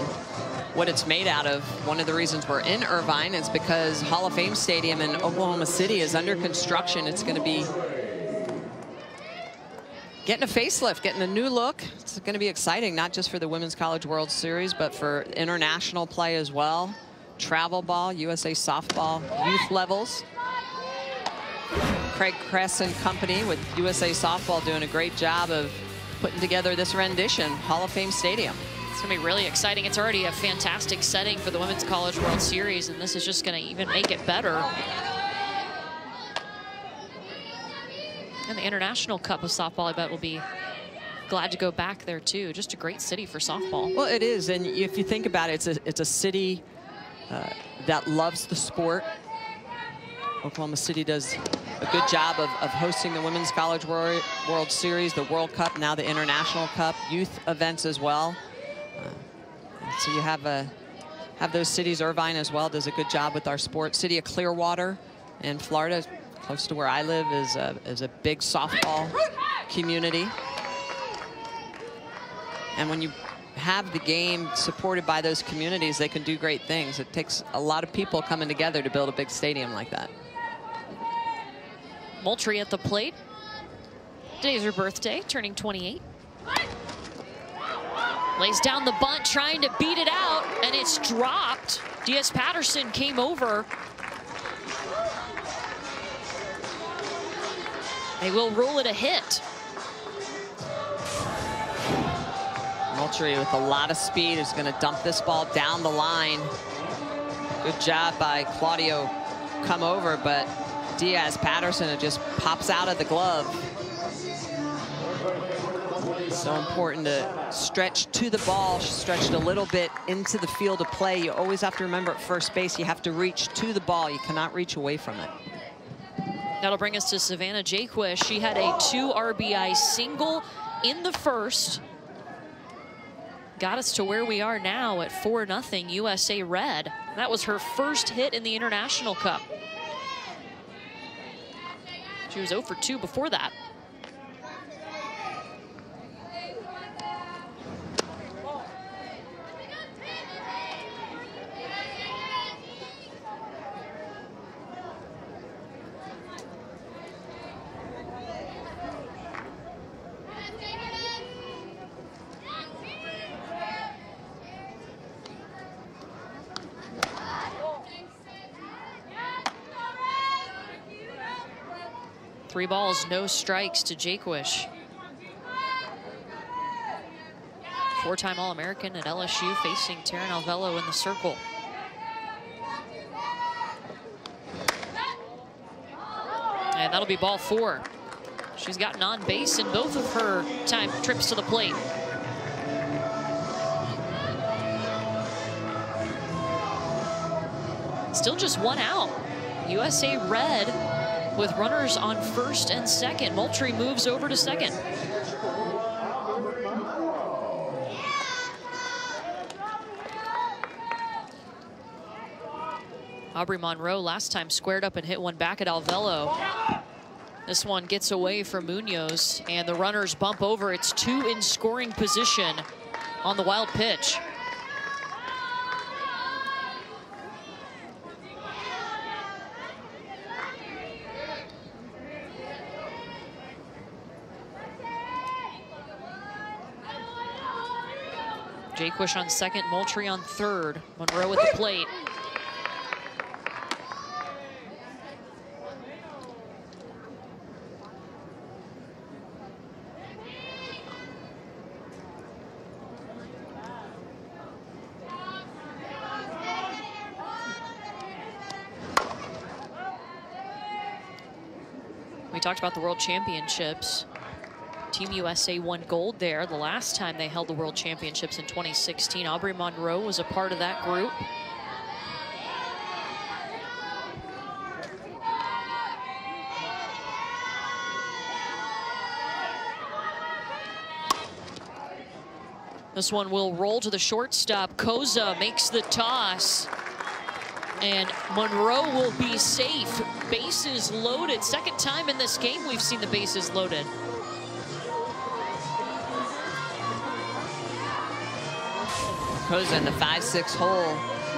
what it's made out of. One of the reasons we're in Irvine is because Hall of Fame Stadium in Oklahoma City is under construction. It's going to be getting a facelift, getting a new look. It's going to be exciting, not just for the Women's College World Series, but for international play as well. Travel ball, USA Softball, youth levels. Craig Kress and company with USA Softball doing a great job of putting together this rendition, Hall of Fame Stadium. It's going to be really exciting. It's already a fantastic setting for the Women's College World Series, and this is just going to even make it better. And the International Cup of Softball, I bet, will be glad to go back there, too. Just a great city for softball. Well, it is, and if you think about it, it's a city that loves the sport. Oklahoma City does a good job of hosting the Women's College World Series, the World Cup, now the International Cup, youth events as well. So you have those cities. Irvine as well does a good job with our sport. City of Clearwater in Florida, close to where I live, is a big softball community. And when you have the game supported by those communities, they can do great things. It takes a lot of people coming together to build a big stadium like that. Moultrie at the plate. Today's her birthday, turning 28. Lays down the bunt, trying to beat it out, and it's dropped. Diaz-Patterson came over. They will rule it a hit. Moultrie with a lot of speed is going to dump this ball down the line. Good job by Claudio come over, but Diaz-Patterson, it just pops out of the glove. So important to stretch to the ball. She stretched a little bit into the field of play. You always have to remember at first base, you have to reach to the ball. You cannot reach away from it. That'll bring us to Savannah Jaquist. She had a 2 RBI single in the first. Got us to where we are now at 4-0 USA Red. That was her first hit in the International Cup. She was 0 for 2 before that. 3 balls, no strikes to Jaquish. 4-time All-American at LSU, facing Taryn Alvello in the circle. And that'll be ball 4. She's gotten on base in both of her trips to the plate. Still just 1 out. USA Red with runners on first and second. Moultrie moves over to second. Aubrey Monroe last time squared up and hit one back at Alvello. This one gets away from Munoz, and the runners bump over. It's 2 in scoring position on the wild pitch. Jaquish on second, Moultrie on third. Monroe at the plate. We talked about the World Championships. Team USA won gold there the last time they held the World Championships in 2016. Aubrey Monroe was a part of that group. This one will roll to the shortstop. Koza makes the toss. And Monroe will be safe. Bases loaded. Second time in this game we've seen the bases loaded. Koza in the 5-6 hole.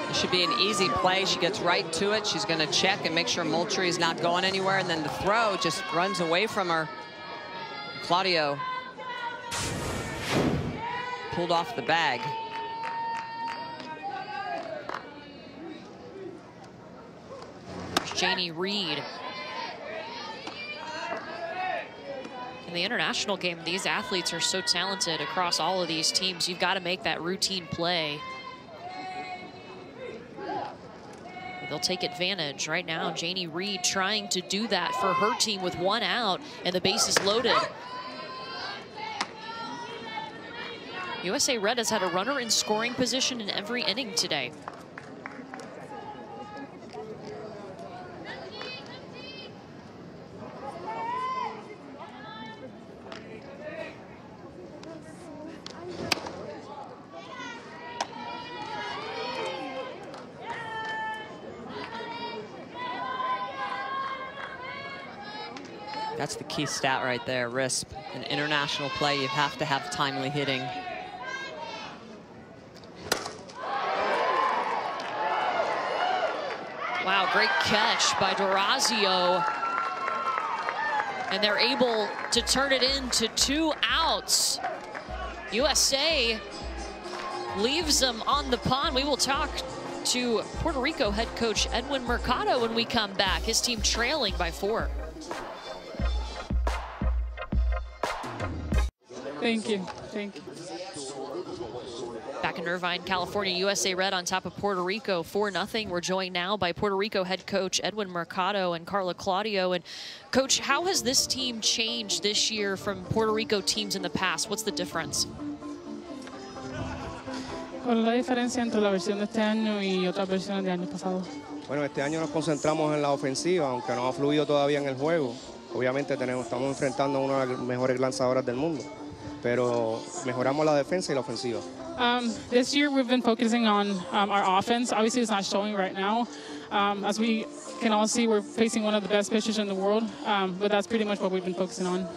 It should be an easy play. She gets right to it. She's going to check and make sure Moultrie is not going anywhere. And then the throw just runs away from her. Claudio pulled off the bag. Janie Reed. In the international game, these athletes are so talented across all of these teams. You've got to make that routine play. They'll take advantage right now. Janie Reed trying to do that for her team with 1 out and the bases loaded. USA Red has had a runner in scoring position in every inning today. That's the key stat right there, RISP. In international play, you have to have timely hitting. Wow, great catch by D'Orazio. And they're able to turn it into 2 outs. USA leaves them on the pond. We will talk to Puerto Rico head coach Edwin Mercado when we come back. His team trailing by 4. Thank you. Thank you. Back in Irvine, California, USA Red on top of Puerto Rico 4-0. We're joined now by Puerto Rico head coach Edwin Mercado and Carla Claudio. And coach, how has this team changed this year from Puerto Rico teams in the past? What's the difference? ¿Cuál es la diferencia entre la versión de este año y otras versiones de años pasados? Bueno, este año nos concentramos en la ofensiva, aunque no ha fluido todavía en el juego. Obviamente estamos enfrentando a una de las mejores lanzadoras del mundo, pero mejoramos la defensa y la ofensiva. This year we've been focusing on our offense. Obviously it's not showing right now. As we can all see, we're facing one of the best pitchers in the world, but that's pretty much what we've been focusing on.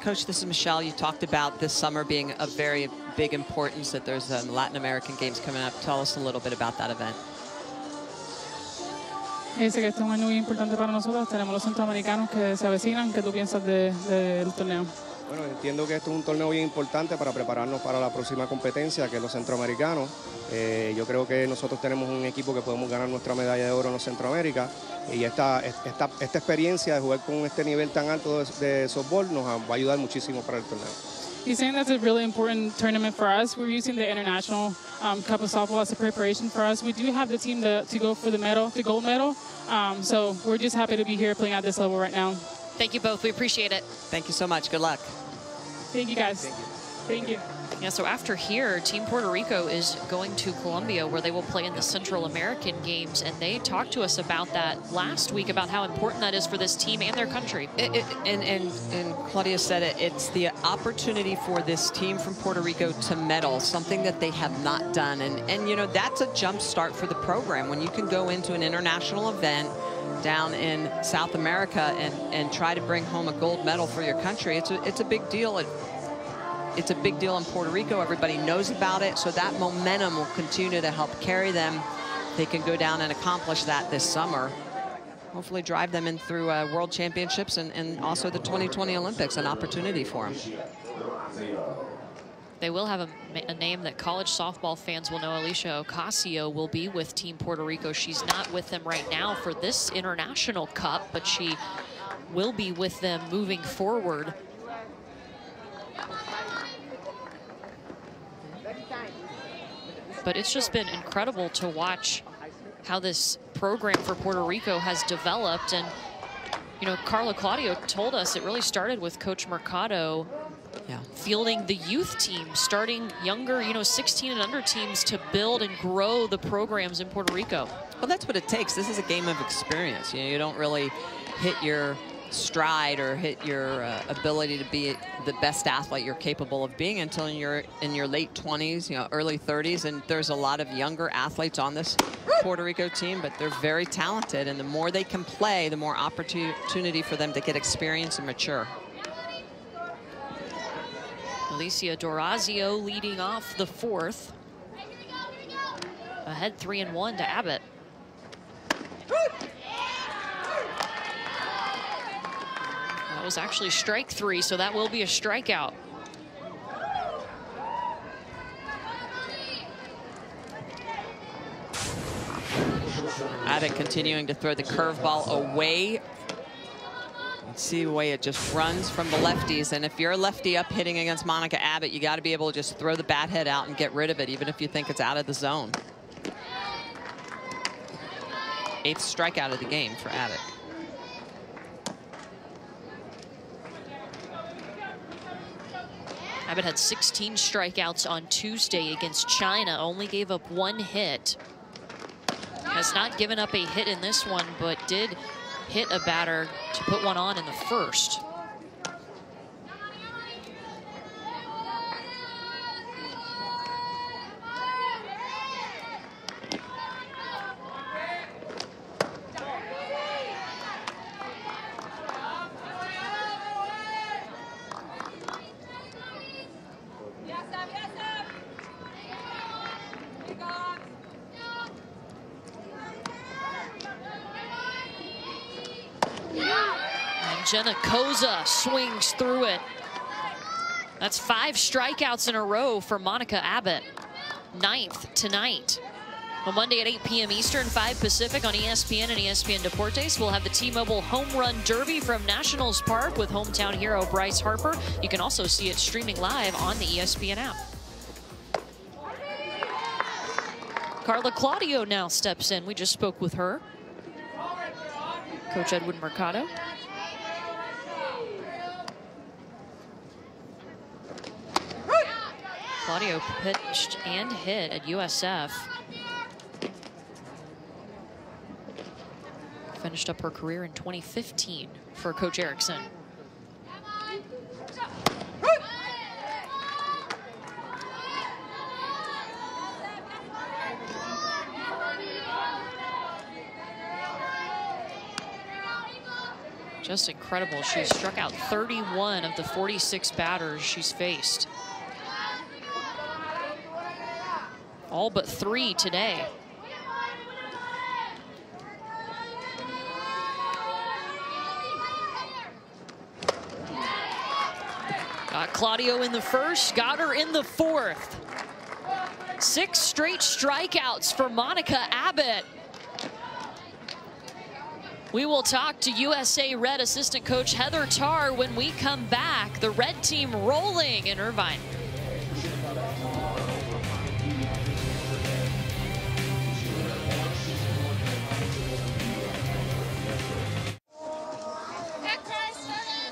Coach, this is Michelle. You talked about this summer being of very big importance, that there's Latin American games coming up. Tell us a little bit about that event. Dice que este es un año muy importante para nosotros. Tenemos los centroamericanos que se avecinan. ¿Qué tú piensas del torneo? Bueno, entiendo que esto es un torneo bien importante para prepararnos para la próxima competencia, que es los centroamericanos. Yo creo que nosotros tenemos un equipo que podemos ganar nuestra medalla de oro en los Centroamérica, y esta experiencia de jugar con este nivel tan alto de softball nos va a ayudar muchísimo para el torneo. He's saying that's a really important tournament for us. We're using the International Cup of Softball as a preparation for us. We do have the team to go for the medal, the gold medal. So we're just happy to be here playing at this level right now. Thank you both. We appreciate it. Thank you so much. Good luck. Thank you, guys. Thank you. Yeah, so after here, Team Puerto Rico is going to Colombia, where they will play in the Central American Games, and they talked to us about that last week, about how important that is for this team and their country. And Claudia said it, it's the opportunity for this team from Puerto Rico to medal, something that they have not done. And you know, that's a jump start for the program. When you can go into an international event down in South America and try to bring home a gold medal for your country, it's a big deal. It's a big deal in Puerto Rico. Everybody knows about it, so that momentum will continue to help carry them. They can go down and accomplish that this summer. Hopefully drive them in through World Championships and also the 2020 Olympics, an opportunity for them. They will have a name that college softball fans will know. Alicia Ocasio will be with Team Puerto Rico. She's not with them right now for this International Cup, but she will be with them moving forward. But it's just been incredible to watch how this program for Puerto Rico has developed. And, you know, Carla Claudio told us it really started with Coach Mercado fielding the youth team, starting younger, you know, 16 and under teams to build and grow the programs in Puerto Rico. Well, that's what it takes. This is a game of experience. You know, you don't really hit your stride or hit your ability to be the best athlete you're capable of being until you're in your late 20s, you know, early 30s. And there's a lot of younger athletes on this Puerto Rico team, but they're very talented. And the more they can play, the more opportunity for them to get experience and mature. Alicia Dorazio leading off the fourth. Ahead 3-1 to Abbott. That was actually strike three, so that will be a strikeout. Abbott continuing to throw the curveball away. Let's see the way it just runs from the lefties. And if you're a lefty up hitting against Monica Abbott, you got to be able to just throw the bat head out and get rid of it, even if you think it's out of the zone. 8th strikeout of the game for Abbott. Abbott had 16 strikeouts on Tuesday against China, only gave up 1 hit. Has not given up a hit in this one, but did hit a batter to put one on in the first. Jenna Koza swings through it. That's 5 strikeouts in a row for Monica Abbott. 9th tonight. On Monday at 8 p.m. Eastern, 5 Pacific on ESPN and ESPN Deportes. We'll have the T-Mobile Home Run Derby from Nationals Park with hometown hero Bryce Harper. You can also see it streaming live on the ESPN app. Carla Claudio now steps in. We just spoke with her. Coach Edwin Mercado. Claudio pitched and hit at USF. Finished up her career in 2015 for Coach Erickson. Just incredible. She's struck out 31 of the 46 batters she's faced. All but 3 today. Got Claudio in the first, got her in the fourth. 6 straight strikeouts for Monica Abbott. We will talk to USA Red assistant coach Heather Tarr when we come back. The red team rolling in Irvine.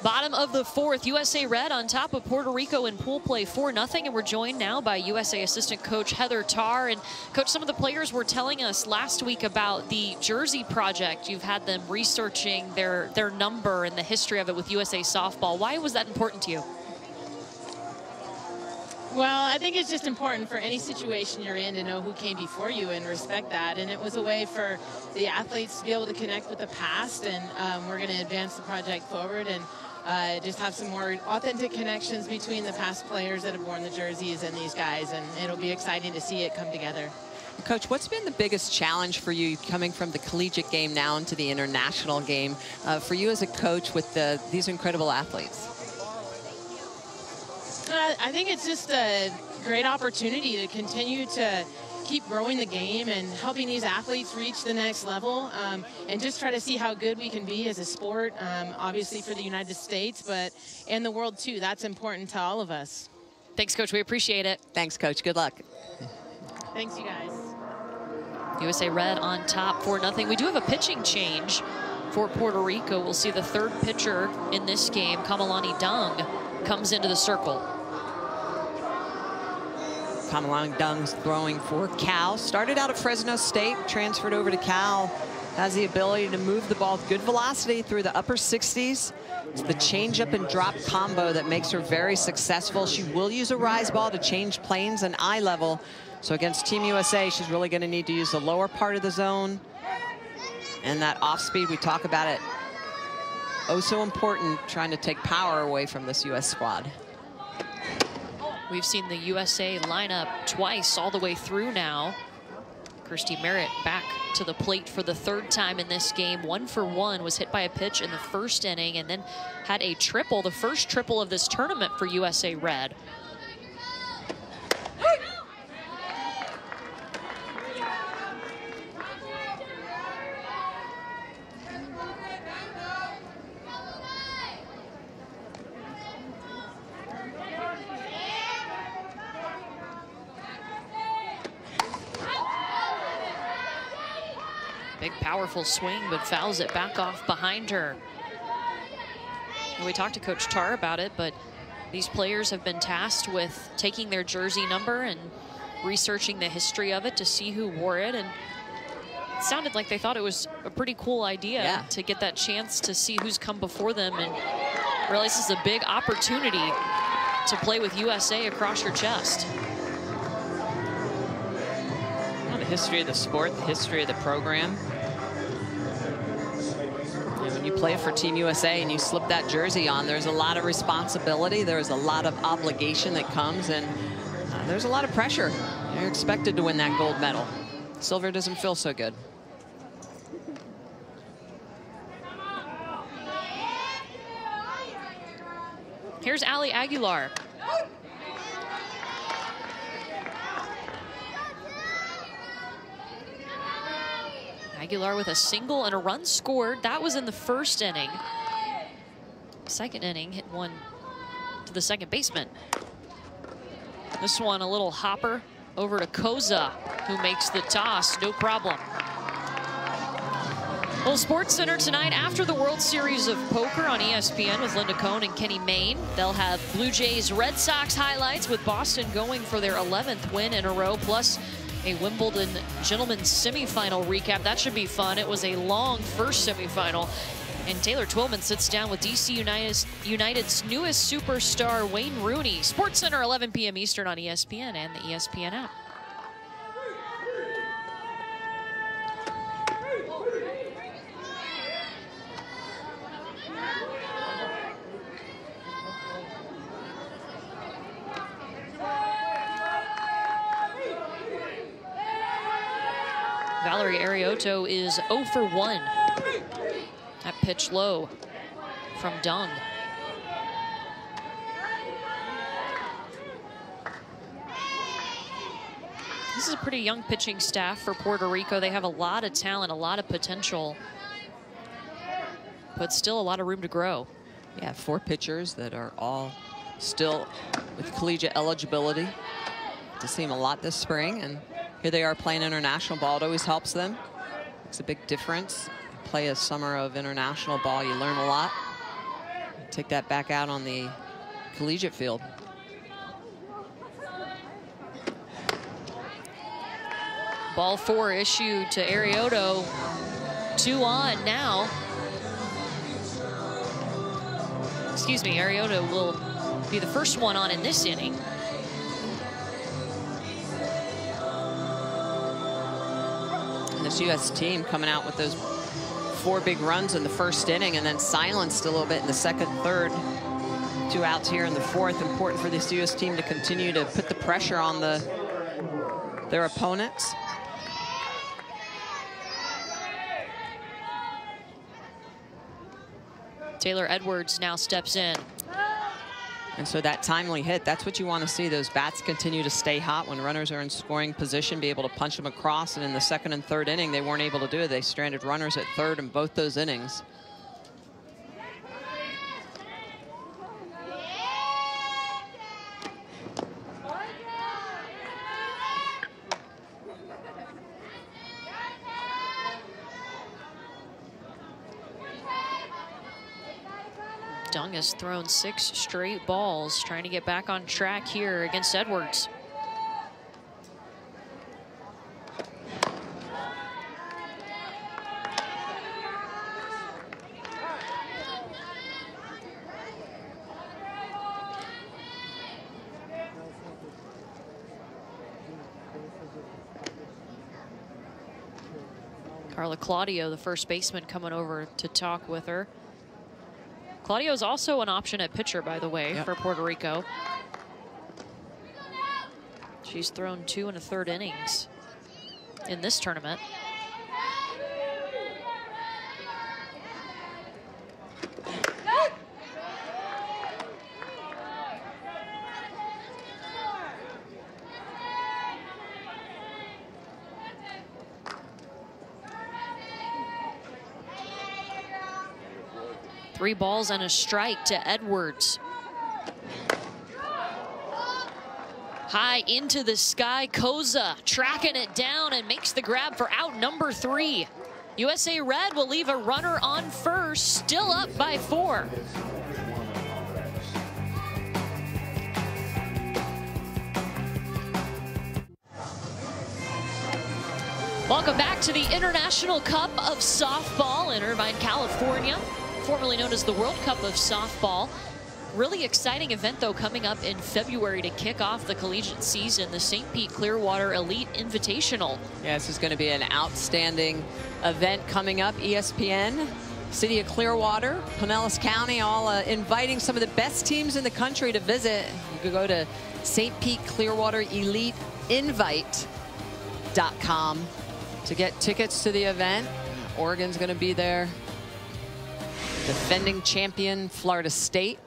Bottom of the fourth, USA Red on top of Puerto Rico in pool play 4-0. And we're joined now by USA assistant coach Heather Tarr. And coach, some of the players were telling us last week about the jersey project. You've had them researching their number and the history of it with USA Softball. Why was that important to you? Well, I think it's just important for any situation you're in to know who came before you and respect that. And it was a way for the athletes to be able to connect with the past. And we're going to advance the project forward and just have some more authentic connections between the past players that have worn the jerseys and these guys. And it'll be exciting to see it come together. Coach, what's been the biggest challenge for you coming from the collegiate game now into the international game for you as a coach with these incredible athletes? I think it's just a great opportunity to continue to keep growing the game and helping these athletes reach the next level, and just try to see how good we can be as a sport, obviously for the United States, but in the world too. That's important to all of us. Thanks, Coach. We appreciate it. Thanks, Coach. Good luck. Thanks, you guys. USA Red on top 4-0. We do have a pitching change for Puerto Rico. We'll see the third pitcher in this game, Kamalani Dung, comes into the circle. Kamalani Dung's throwing for Cal. Started out at Fresno State, transferred over to Cal. Has the ability to move the ball with good velocity through the upper 60s. It's the changeup and drop combo that makes her very successful. She will use a rise ball to change planes and eye level. So against Team USA, she's really going to need to use the lower part of the zone. And that off speed, we talk about it. Oh, so important, trying to take power away from this U.S. squad. We've seen the USA lineup twice all the way through now. Kirstie Merritt back to the plate for the third time in this game. 1-for-1, was hit by a pitch in the first inning and then had a triple, the first triple of this tournament for USA Red. Big, powerful swing, but fouls it back off behind her. And we talked to Coach Tarr about it, but these players have been tasked with taking their jersey number and researching the history of it to see who wore it. And it sounded like they thought it was a pretty cool idea to get that chance to see who's come before them and realize this is a big opportunity to play with USA across your chest. The history of the sport, the history of the program. And when you play for Team USA and you slip that jersey on, there's a lot of responsibility, there's a lot of obligation that comes, and there's a lot of pressure. You're expected to win that gold medal. Silver doesn't feel so good. Here's Ali Aguilar. Aguilar with a single and a run scored. That was in the first inning. Second inning, hit one to the second baseman. This one, a little hopper over to Koza, who makes the toss, no problem. Well, Sports Center tonight after the World Series of Poker on ESPN with Linda Cohn and Kenny Mayne. They'll have Blue Jays Red Sox highlights with Boston going for their 11th win in a row, plus a Wimbledon gentlemen's semifinal recap. That should be fun. It was a long first semifinal. And Taylor Twillman sits down with DC United's newest superstar, Wayne Rooney. Sports Center, 11 p.m. Eastern on ESPN and the ESPN app. Valerie Arioto is 0-for-1. That pitch low from Dung. This is a pretty young pitching staff for Puerto Rico. They have a lot of talent, a lot of potential, but still a lot of room to grow. Yeah, 4 pitchers that are all still with collegiate eligibility. To see them a lot this spring, and here they are playing international ball. It always helps them. It's a big difference. You play a summer of international ball, you learn a lot. Take that back out on the collegiate field. Ball 4 issued to Arioto. 2 on now. Excuse me, Arioto will be the first one on in this inning. And this U.S. team coming out with those 4 big runs in the first inning and then silenced a little bit in the second, third. 2 outs here in the fourth. Important for this U.S. team to continue to put the pressure on their opponents. Taylor Edwards now steps in. And so that timely hit, that's what you want to see. Those bats continue to stay hot when runners are in scoring position, be able to punch them across. And in the second and third inning, they weren't able to do it. They stranded runners at third in both those innings. Dung has thrown 6 straight balls, trying to get back on track here against Edwards. Carla Claudio, the first baseman, coming over to talk with her. Claudio is also an option at pitcher, by the way, for Puerto Rico. She's thrown 2 1/3 innings in this tournament. Three balls and a strike to Edwards. High into the sky, Koza tracking it down and makes the grab for out number 3. USA Red will leave a runner on first, still up by 4. Welcome back to the International Cup of Softball in Irvine, California, formerly known as the World Cup of Softball. Really exciting event, though, coming up in February to kick off the collegiate season, the St. Pete Clearwater Elite Invitational. Yeah, this is going to be an outstanding event coming up. ESPN, City of Clearwater, Pinellas County, all inviting some of the best teams in the country to visit. You can go to St. Pete Clearwater Elite Invite.com to get tickets to the event. Oregon's going to be there. Defending champion Florida State.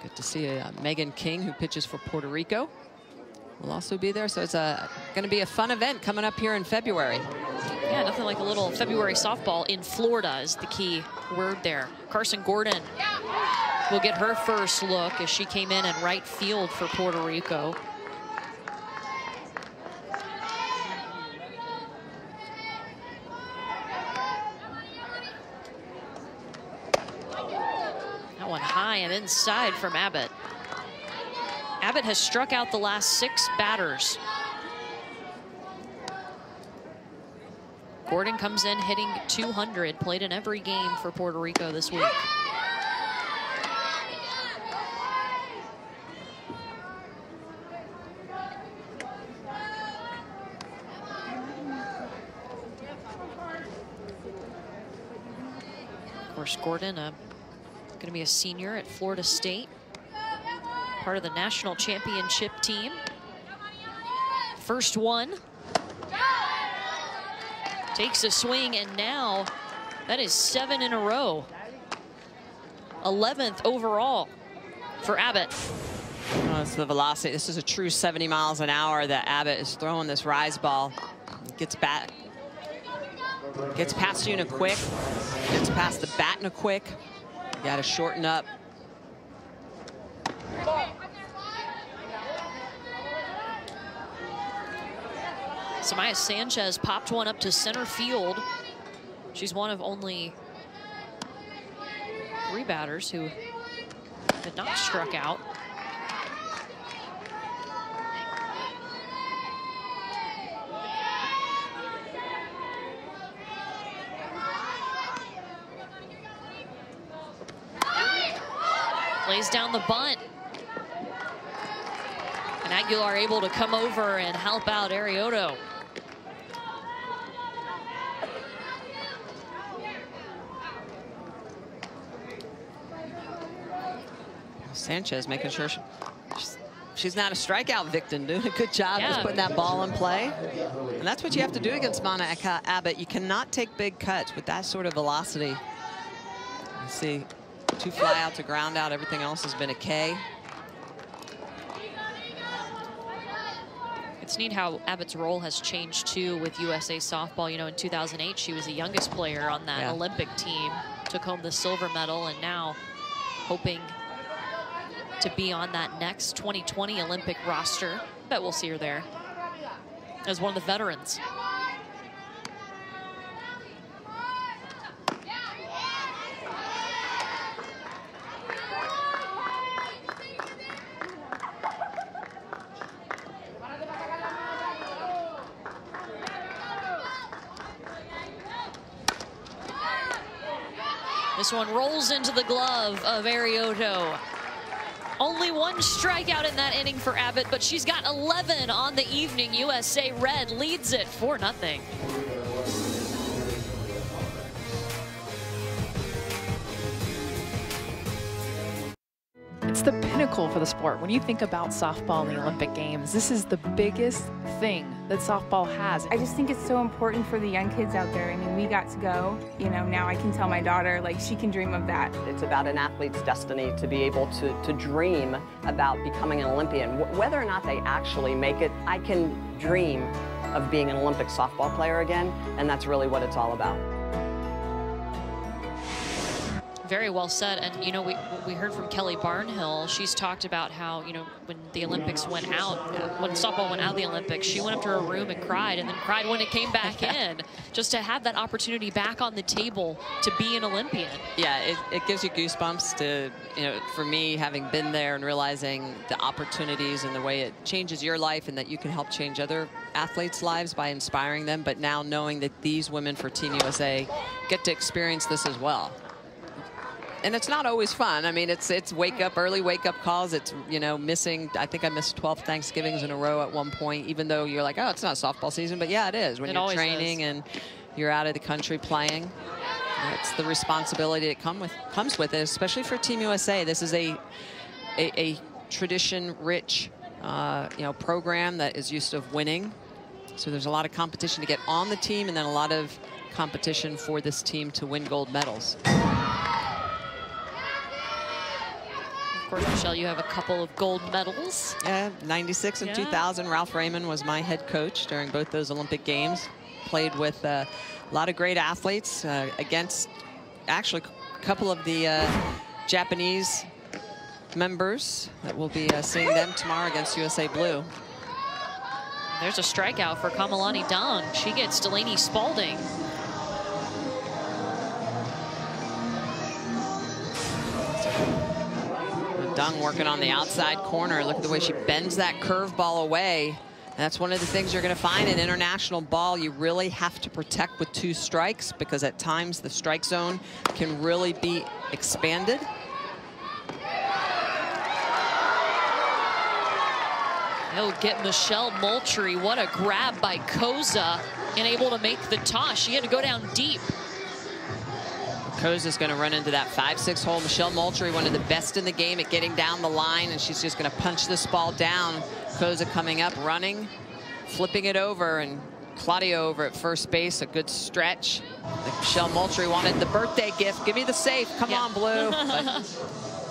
Good to see Meghan King, who pitches for Puerto Rico, will also be there. So it's going to be a fun event coming up here in February. Yeah, nothing like a little February softball in Florida is the key word there. Carsyn Gordon will get her first look as she came in right field for Puerto Rico. One high and inside from Abbott. Abbott has struck out the last 6 batters. Gordon comes in hitting 200, played in every game for Puerto Rico this week. Of course, Gordon, going to be a senior at Florida State, part of the national championship team. First one. Takes a swing, and now that is 7 in a row. 11th overall for Abbott. Oh, it's the velocity. This is a true 70 miles an hour that Abbott is throwing this rise ball. Gets back. Gets past you in a quick. Gets past the bat in a quick. Got to shorten up. Samaya Sanchez popped one up to center field. She's one of only 3 batters who had not struck out. Lays down the bunt. And Aguilar able to come over and help out Arioto. Sanchez making sure she's not a strikeout victim, doing a good job just putting that ball in play. And that's what you have to do against Monica Abbott. You cannot take big cuts with that sort of velocity. You see 2 fly out to ground out. Everything else has been a K. It's neat how Abbott's role has changed too with USA Softball. You know, in 2008, she was the youngest player on that Olympic team, took home the silver medal, and now hoping to be on that next 2020 Olympic roster. Bet we'll see her there as one of the veterans. This one rolls into the glove of Arioto. Only 1 strikeout in that inning for Abbott, but she's got 11 on the evening. USA Red leads it 4-0. It's the pinnacle for the sport. When you think about softball in the Olympic Games, this is the biggest thing that softball has. I just think it's so important for the young kids out there. I mean, we got to go. You know, now I can tell my daughter, like, she can dream of that. It's about an athlete's destiny to be able to dream about becoming an Olympian. Whether or not they actually make it, I can dream of being an Olympic softball player again, and that's really what it's all about. Very well said. And, you know, we heard from Kelly Barnhill. She's talked about how, you know, when the Olympics went out, when softball went out of the Olympics, she went up to her room and cried, and then cried when it came back in, just to have that opportunity back on the table to be an Olympian. Yeah, it gives you goosebumps to, you know, for me, having been there and realizing the opportunities and the way it changes your life and that you can help change other athletes' lives by inspiring them. But now knowing that these women for Team USA get to experience this as well. And it's not always fun. I mean, it's early wake up calls. It's, you know, missing, I think I missed 12 Thanksgivings in a row at one point, even though you're like, oh, it's not softball season. But yeah, it is. When you're training and you're out of the country playing, it's the responsibility that comes with it, especially for Team USA. This is a tradition-rich, you know, program that is used to winning. So there's a lot of competition to get on the team, and then a lot of competition for this team to win gold medals. Of course, Michelle, you have a couple of gold medals. Yeah, 96 and 2000. Ralph Raymond was my head coach during both those Olympic Games. Played with a lot of great athletes against actually a couple of the Japanese members that we'll be seeing them tomorrow against USA Blue. There's a strikeout for Kamalani Dung. She gets Delaney Spalding. Dung working on the outside corner. Look at the way she bends that curveball away. That's one of the things you're going to find in international ball. You really have to protect with 2 strikes, because at times the strike zone can really be expanded. He'll get Michelle Moultrie. What a grab by Koza, and able to make the toss. She had to go down deep. Koza's going to run into that 5-6 hole. Michelle Moultrie, one of the best in the game at getting down the line, and she's just going to punch this ball down. Koza coming up, running, flipping it over, and Claudio over at first base. A good stretch. Like Michelle Moultrie wanted the birthday gift. Give me the safe. Come on, Blue. But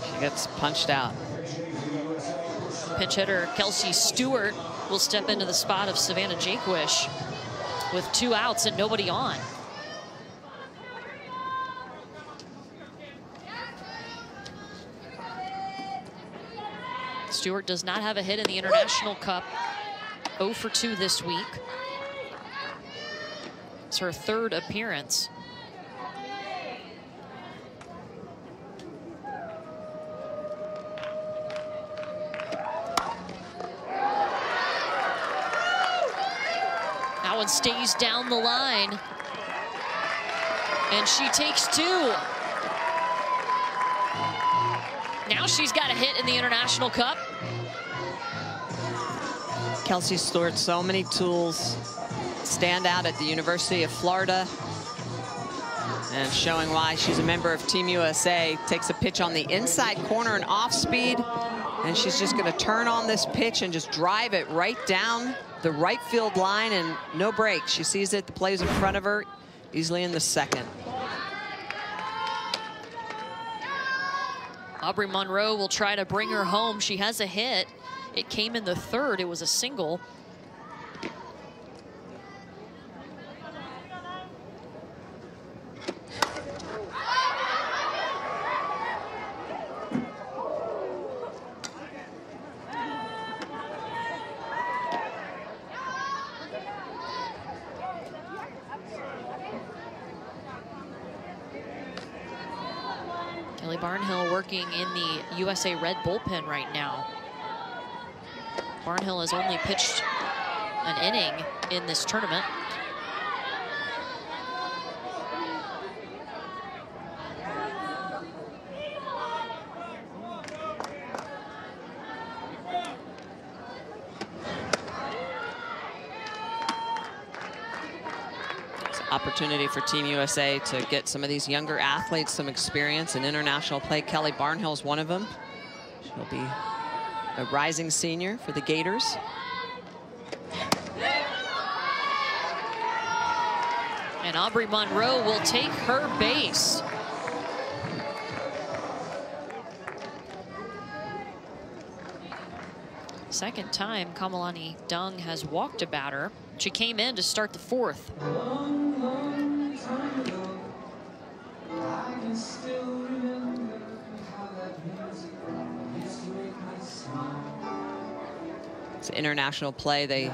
she gets punched out. Pinch hitter Kelsey Stewart will step into the spot of Savannah Jaquish with 2 outs and nobody on. Stewart does not have a hit in the International Cup. 0 for 2 this week. It's her 3rd appearance. That one stays down the line. And she takes 2. Now she's got a hit in the International Cup. Kelsey Stewart, so many tools. Stand out at the University of Florida. And showing why she's a member of Team USA. Takes a pitch on the inside corner and off speed. And she's just going to turn on this pitch and just drive it right down the right field line and no break. She sees it, the play's in front of her, easily in the second. Aubrey Monroe will try to bring her home. She has a hit. It came in the 3rd. It was a single. Kelly Barnhill working in the USA Red bullpen right now. Barnhill has only pitched an inning in this tournament. Opportunity for Team USA to get some of these younger athletes some experience in international play. Kelly Barnhill is one of them. She'll be a rising senior for the Gators. And Aubrey Monroe will take her base. Second time Kamalani Dung has walked a batter. She came in to start the 4th. It's international play. They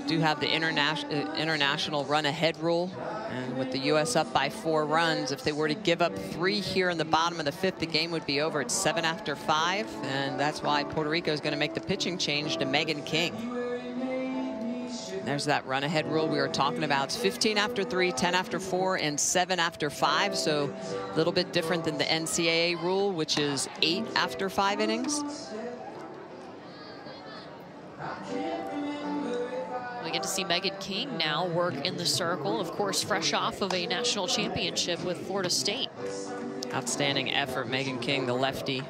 do have the international run-ahead rule. And with the U.S. up by 4 runs, if they were to give up 3 here in the bottom of the 5th, the game would be over. It's 7 after 5, and that's why Puerto Rico is going to make the pitching change to Meghan King. There's that run-ahead rule we were talking about. It's 15 after 3, 10 after 4, and 7 after 5. So a little bit different than the NCAA rule, which is 8 after 5 innings. We get to see Meghan King now work in the circle, of course, fresh off of a national championship with Florida State. Outstanding effort, Meghan King, the lefty,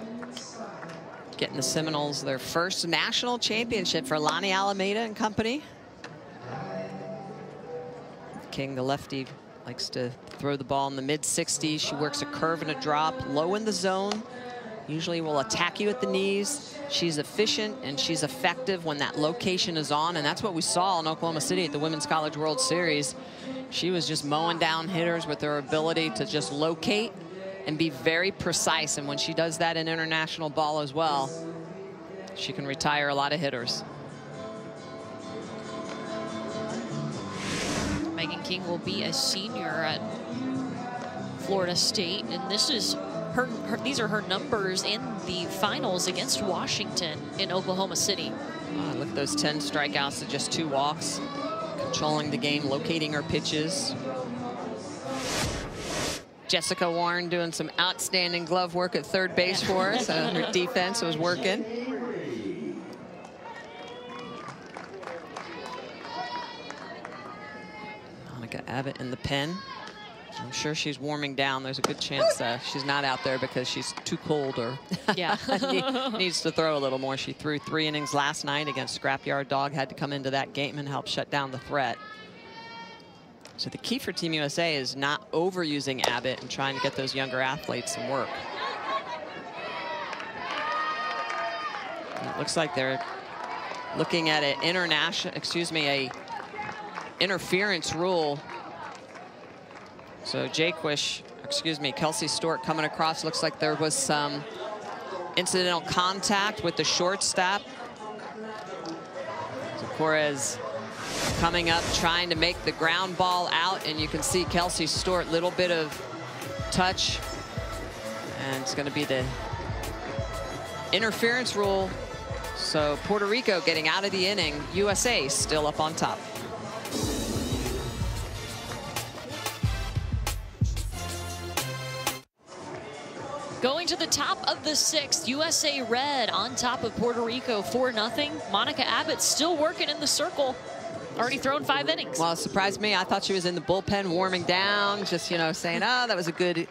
getting the Seminoles their first national championship for Lonnie Alameda and company. King, the lefty, likes to throw the ball in the mid-60s. She works a curve and a drop, low in the zone. Usually will attack you at the knees. She's efficient and she's effective when that location is on, and that's what we saw in Oklahoma City at the Women's College World Series. She was just mowing down hitters with her ability to just locate and be very precise, and when she does that in international ball as well, she can retire a lot of hitters. Meghan King will be a senior at Florida State, and this is these are her numbers in the finals against Washington in Oklahoma City. Look at those 10 strikeouts to just 2 walks, controlling the game, locating her pitches. Jessica Warren doing some outstanding glove work at third base for us. Her defense was working. Monica Abbott in the pen. I'm sure she's warming down. There's a good chance she's not out there because she's too cold or needs to throw a little more. She threw 3 innings last night against Scrapyard Dog, had to come into that game and help shut down the threat. So the key for Team USA is not overusing Abbott and trying to get those younger athletes some work. And it looks like they're looking at an a interference rule. So Kelsey Stewart coming across. Looks like there was some incidental contact with the shortstop. So Corez coming up, trying to make the ground ball out, and you can see Kelsey Stewart, little bit of touch, and it's going to be the interference rule. So Puerto Rico getting out of the inning. USA still up on top. Going to the top of the 6th, USA Red on top of Puerto Rico 4-0. Monica Abbott still working in the circle. Already thrown 5 innings. Well, it surprised me. I thought she was in the bullpen warming down, just, you know, saying, oh, that was a good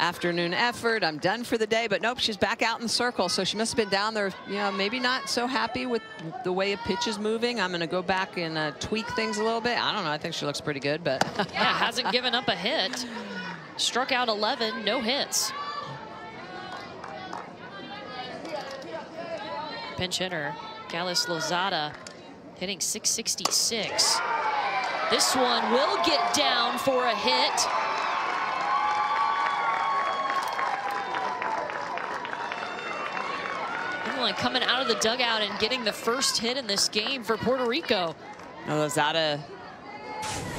afternoon effort. I'm done for the day. But nope, she's back out in the circle. So she must have been down there, you know, maybe not so happy with the way a pitch is moving. I'm going to go back and tweak things a little bit. I don't know. I think she looks pretty good, but yeah, hasn't given up a hit. Struck out 11, no hits. Pinch hitter, Gallus Lozada, hitting .666. This one will get down for a hit. Like coming out of the dugout and getting the first hit in this game for Puerto Rico. Lozada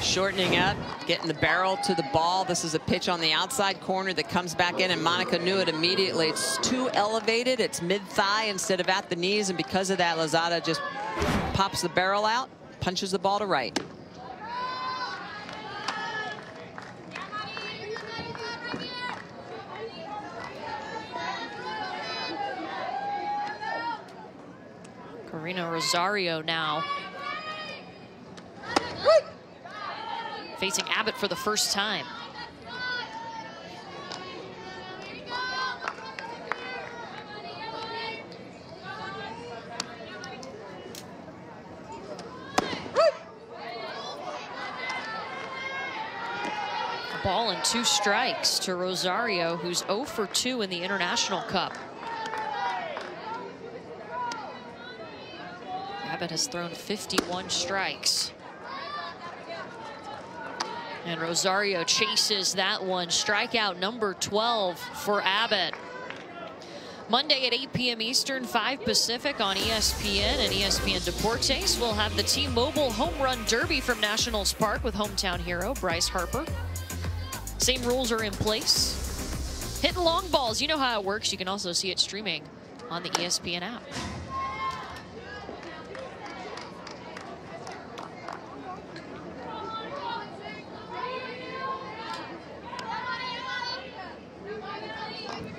shortening up, getting the barrel to the ball. This is a pitch on the outside corner that comes back in, and Monica knew it immediately. It's too elevated. It's mid-thigh instead of at the knees, and because of that, Lozada just pops the barrel out, punches the ball to right. Korina Rosario now facing Abbott for the first time. A ball and 2 strikes to Rosario, who's 0 for 2 in the International Cup. Abbott has thrown 51 strikes. And Rosario chases that one. Strikeout number 12 for Abbott. Monday at 8 p.m. Eastern, 5 Pacific on ESPN and ESPN Deportes. We'll have the T-Mobile Home Run Derby from Nationals Park with hometown hero Bryce Harper. Same rules are in place. Hitting long balls, you know how it works. You can also see it streaming on the ESPN app.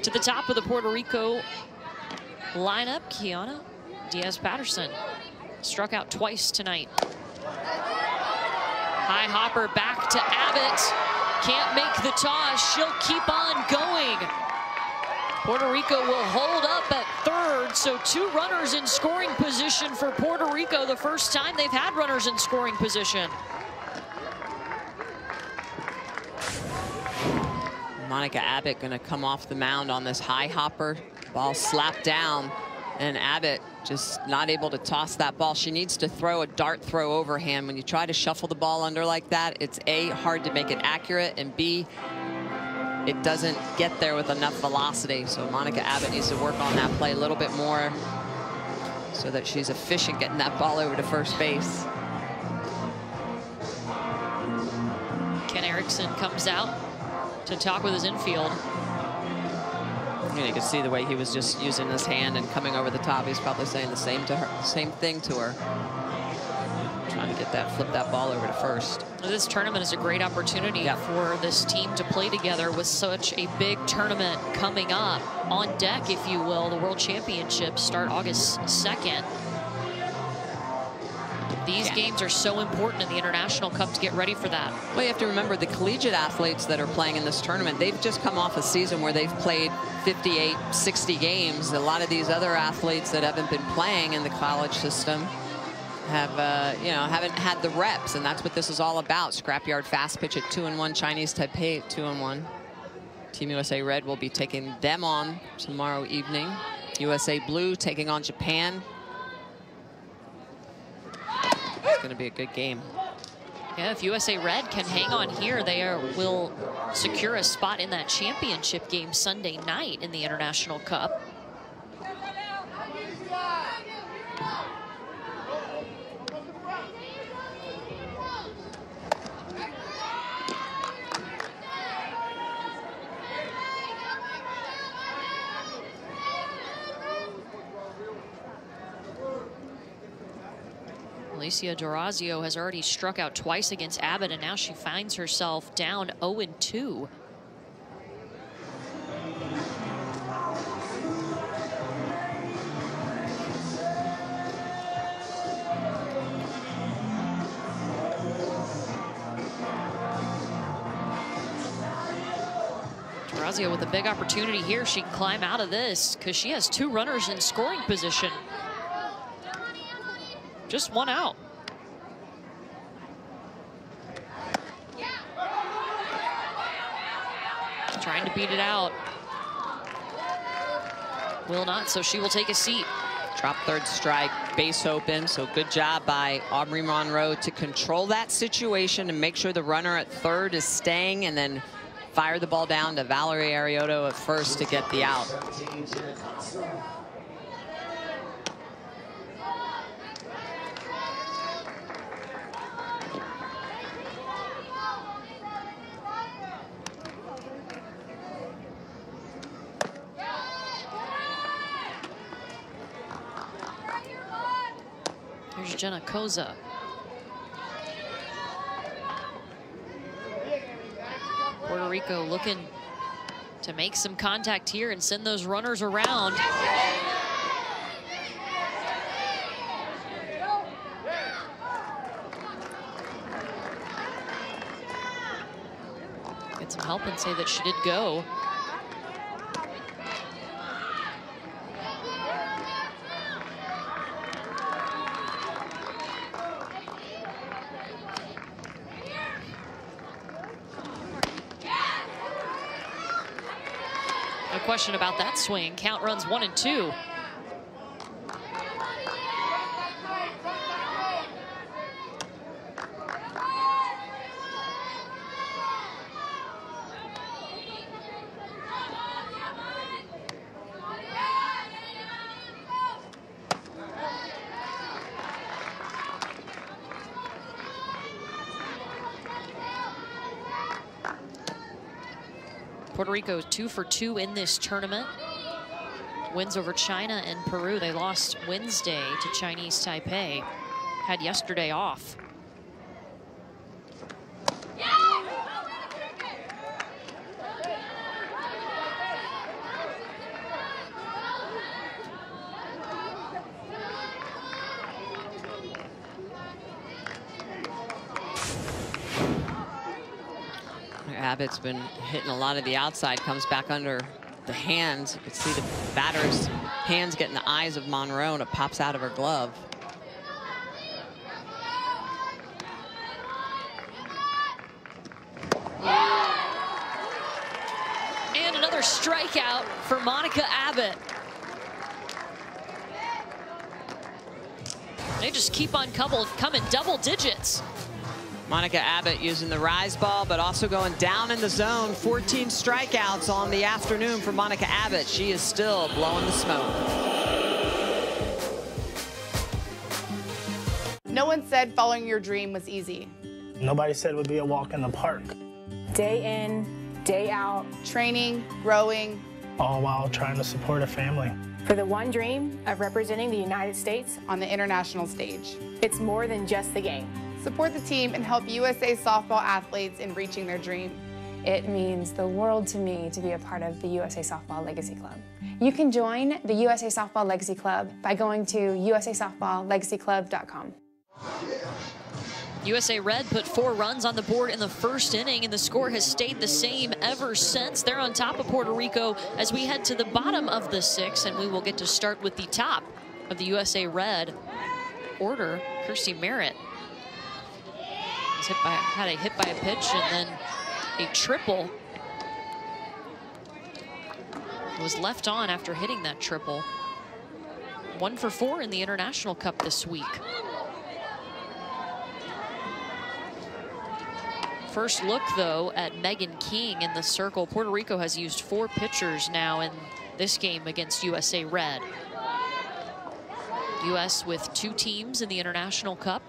To the top of the Puerto Rico lineup, Kiana Diaz-Patterson struck out twice tonight. High hopper back to Abbott. Can't make the toss. She'll keep on going. Puerto Rico will hold up at third, so 2 runners in scoring position for Puerto Rico. The first time they've had runners in scoring position. Monica Abbott going to come off the mound on this high hopper. Ball slapped down, and Abbott just not able to toss that ball. She needs to throw a dart throw overhand. When you try to shuffle the ball under like that, it's A, hard to make it accurate, and B, it doesn't get there with enough velocity. So Monica Abbott needs to work on that play a little bit more so that she's efficient getting that ball over to first base. Ken Erickson comes out to talk with his infield. I mean, you can see the way he was just using his hand and coming over the top. He's probably saying the same thing to her. Trying to get flip that ball over to first. This tournament is a great opportunity for this team to play together with such a big tournament coming up. On deck, if you will, the World Championships start August 2nd. These games are so important in the International Cup to get ready for that. Well, you have to remember the collegiate athletes that are playing in this tournament, they've just come off a season where they've played 58, 60 games. A lot of these other athletes that haven't been playing in the college system have, you know, haven't had the reps, and that's what this is all about. Scrapyard fast pitch at 2-1, Chinese Taipei at 2-1. Team USA Red will be taking them on tomorrow evening. USA Blue taking on Japan. It's going to be a good game. Yeah, if USA Red can hang on here, they will secure a spot in that championship game Sunday night in the International Cup. Alicia Dorazio has already struck out twice against Abbott, and now she finds herself down 0-2. Dorazio with a big opportunity here. She can climb out of this because she has 2 runners in scoring position. Just 1 out. Trying to beat it out. Will not, so she will take a seat. Drop third strike, base open, so good job by Aubrey Monroe to control that situation and make sure the runner at third is staying, and then fire the ball down to Valerie Arioto at first to get the out. Here's Jenna Koza. Puerto Rico looking to make some contact here and send those runners around. Get some help and say that she did go. No question about that swing. Count runs 1-2. Puerto Rico 2 for 2 in this tournament. Wins over China and Peru. They lost Wednesday to Chinese Taipei. Had yesterday off. Abbott's been hitting a lot of the outside, comes back under the hands. You can see the batter's hands get in the eyes of Monroe, and it pops out of her glove. And another strikeout for Monica Abbott. They just keep on coming double digits. Monica Abbott using the rise ball, but also going down in the zone. 14 strikeouts on the afternoon for Monica Abbott. She is still blowing the smoke. No one said following your dream was easy. Nobody said it would be a walk in the park. Day in, day out. Training, growing. All while trying to support a family. For the one dream of representing the United States on the international stage. It's more than just the game. Support the team and help USA softball athletes in reaching their dream. It means the world to me to be a part of the USA Softball Legacy Club. You can join the USA Softball Legacy Club by going to usasoftballlegacyclub.com. USA Red put 4 runs on the board in the first inning, and the score has stayed the same ever since. They're on top of Puerto Rico as we head to the bottom of the 6th, and we will get to start with the top of the USA Red order. Kirsty Merritt had a hit by a pitch and then a triple. Was left on after hitting that triple. 1 for 4 in the International Cup this week. First look, though, at Meghan King in the circle. Puerto Rico has used 4 pitchers now in this game against USA Red. U.S. with 2 teams in the International Cup.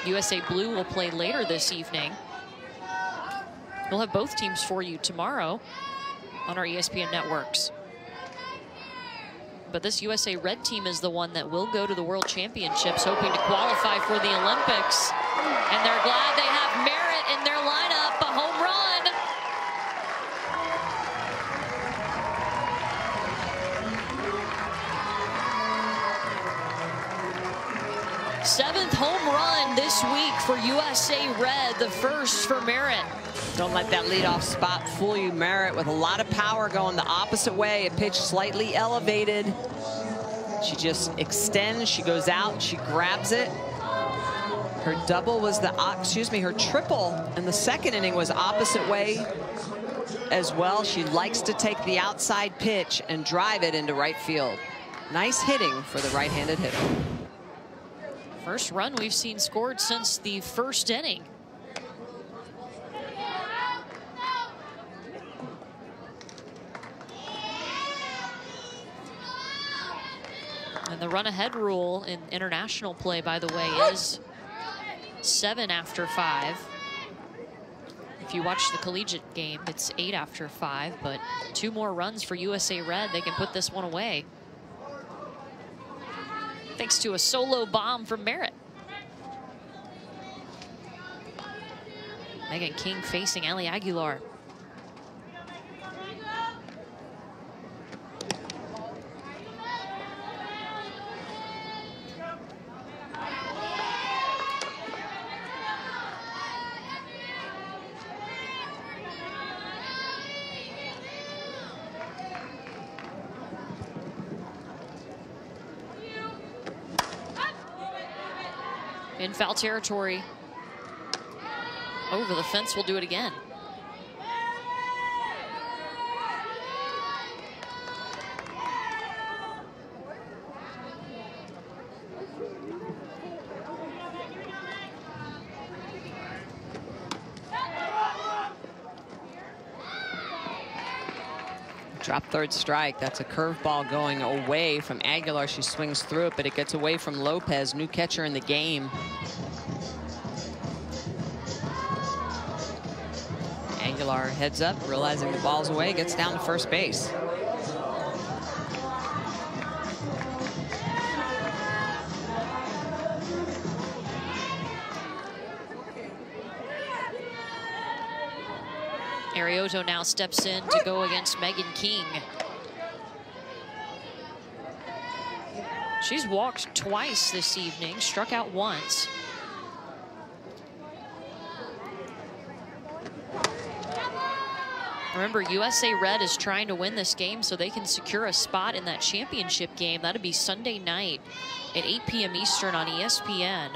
USA Blue will play later this evening. We'll have both teams for you tomorrow on our ESPN networks. But this USA Red team is the one that will go to the World Championships, hoping to qualify for the Olympics. And they're glad they have Merritt in their lineup, a home run. 7th home run this week for USA Red, the first for Merritt. Don't let that leadoff spot fool you. Merritt with a lot of power going the opposite way. A pitch slightly elevated. She just extends, she goes out, she grabs it. Her double was her triple in the second inning was opposite way as well. She likes to take the outside pitch and drive it into right field. Nice hitting for the right-handed hitter. First run we've seen scored since the first inning. And the run-ahead rule in international play, by the way, is 7 after 5. If you watch the collegiate game, it's 8 after 5, but 2 more runs for USA Red. They can put this one away. Thanks to a solo bomb from Merritt. Meghan King facing Ellie Aguilar. In foul territory. Over the fence, will do it again. Drop third strike. That's a curveball going away from Aguilar. She swings through it, but it gets away from Lopez, new catcher in the game. Aguilar heads up, realizing the ball's away, gets down to first base. Arrioto now steps in to go against Meghan King. She's walked twice this evening, struck out once. Remember, USA Red is trying to win this game so they can secure a spot in that championship game. That'll be Sunday night at 8 p.m. Eastern on ESPN.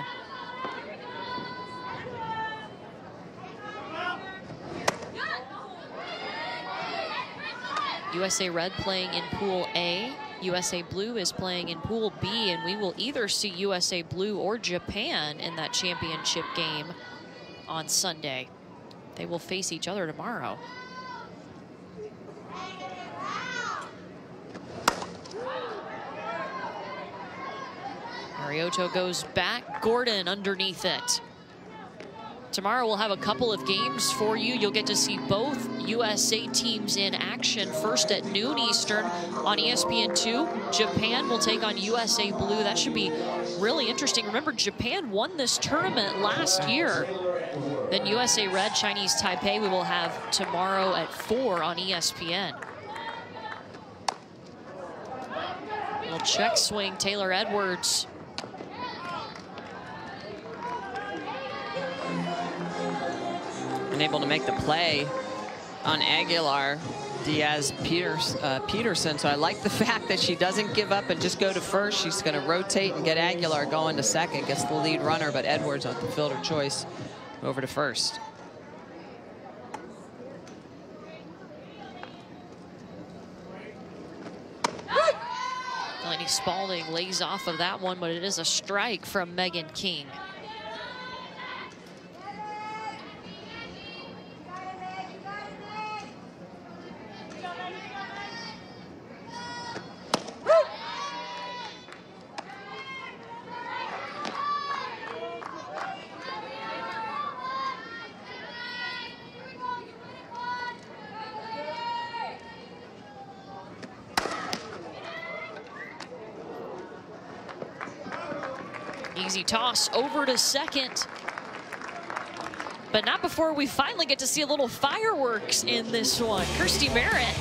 USA Red playing in Pool A. USA Blue is playing in Pool B, and we will either see USA Blue or Japan in that championship game on Sunday. They will face each other tomorrow. Arrioto goes back, Gordon underneath it. Tomorrow we'll have a couple of games for you. You'll get to see both USA teams in action. First at noon Eastern on ESPN2. Japan will take on USA Blue. That should be really interesting. Remember, Japan won this tournament last year. Then USA Red, Chinese Taipei, we will have tomorrow at 4 on ESPN. Little check swing, Taylor Edwards. Able to make the play on Aguilar, Diaz, Peterson. So I like the fact that she doesn't give up and just go to first. She's going to rotate and get Aguilar going to second, gets the lead runner, but Edwards on the fielder choice over to first. Delaney Spalding lays off of that one, but it is a strike from Meghan King. Easy toss over to second. But not before we finally get to see a little fireworks in this one. Kirstie Merritt.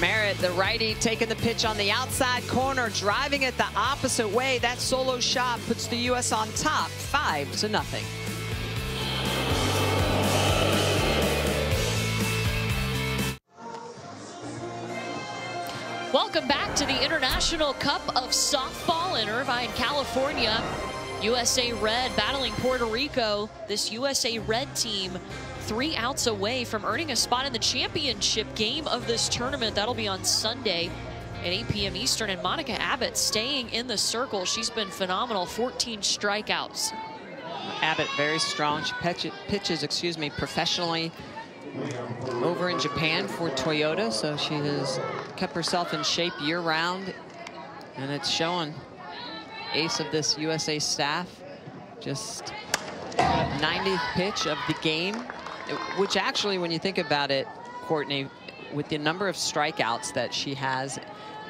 Merritt, the righty, taking the pitch on the outside corner, driving it the opposite way. That solo shot puts the U.S. on top, 5-0. Welcome back to the International Cup of Softball in Irvine, California. USA Red battling Puerto Rico. This USA Red team 3 outs away from earning a spot in the championship game of this tournament. That'll be on Sunday at 8 p.m. Eastern. And Monica Abbott staying in the circle. She's been phenomenal, 14 strikeouts. Abbott very strong. She pitches, professionally over in Japan for Toyota. So she has kept herself in shape year-round. And it's showing. Ace of this USA staff, just 90th pitch of the game, which actually, when you think about it, Courtney, with the number of strikeouts that she has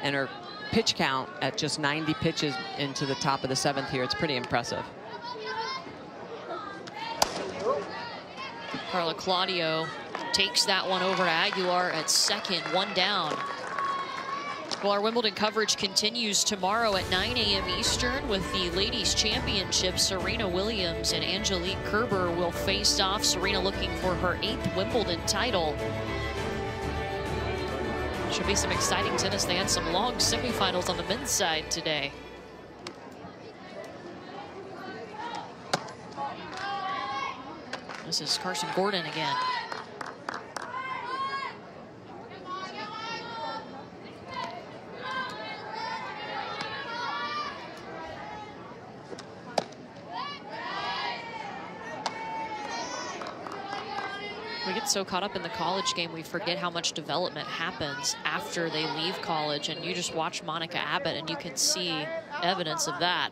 and her pitch count at just 90 pitches into the top of the 7th here, it's pretty impressive. Carla Claudio takes that one over to Aguilar at second, 1 down. Well, our Wimbledon coverage continues tomorrow at 9 a.m. Eastern with the Ladies Championship. Serena Williams and Angelique Kerber will face off. Serena looking for her 8th Wimbledon title. Should be some exciting tennis. They had some long semifinals on the men's side today. This is Carsyn Gordon again. We get so caught up in the college game, we forget how much development happens after they leave college. And you just watch Monica Abbott and you can see evidence of that.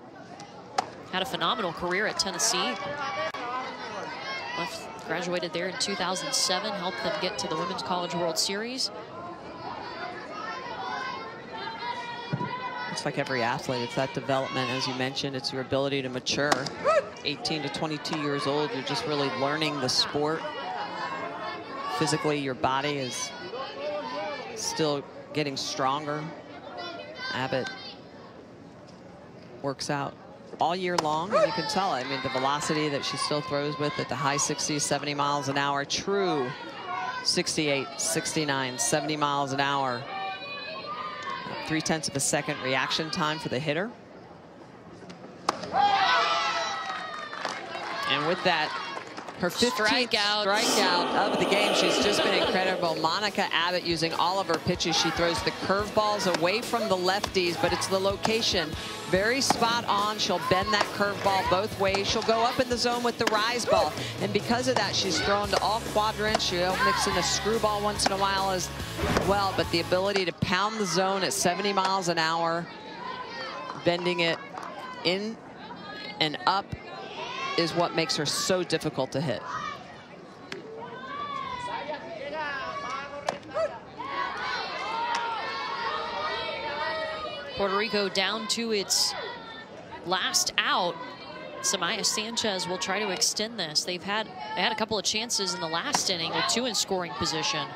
Had a phenomenal career at Tennessee. Graduated there in 2007, helped them get to the Women's College World Series. It's like every athlete, it's that development, as you mentioned, it's your ability to mature. 18 to 22 years old, you're just really learning the sport. Physically, your body is still getting stronger. Abbott works out all year long, and you can tell. I mean, the velocity that she still throws with at the high 60s, 70 miles an hour, true 68, 69, 70 miles an hour. 0.3 of a second reaction time for the hitter. And with that, her 15th strikeout of the game. She's just been incredible. Monica Abbott using all of her pitches. She throws the curveballs away from the lefties, but it's the location. Very spot on. She'll bend that curveball both ways. She'll go up in the zone with the rise ball. And because of that, she's thrown to all quadrants. She'll mix in a screwball once in a while as well. But the ability to pound the zone at 70 miles an hour, bending it in and up, is what makes her so difficult to hit. Puerto Rico down to its last out. Samaya Sanchez will try to extend this. They had a couple of chances in the last inning with 2 in scoring position.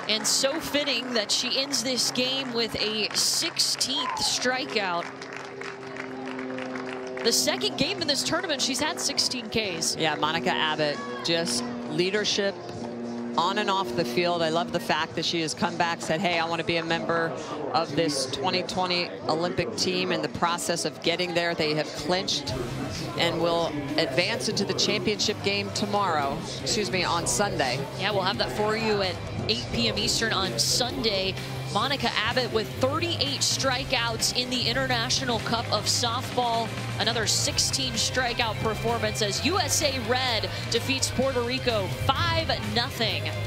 And so fitting that she ends this game with a 16th strikeout. The second game in this tournament, she's had 16 Ks. Yeah, Monica Abbott, just leadership on and off the field. I love the fact that she has come back, said, hey, I want to be a member of this 2020 Olympic team. In the process of getting there, they have clinched and will advance into the championship game tomorrow, on Sunday. Yeah, we'll have that for you at 8 p.m. Eastern on Sunday. Monica Abbott with 38 strikeouts in the International Cup of Softball. Another 16 strikeout performance as USA Red defeats Puerto Rico 5-0.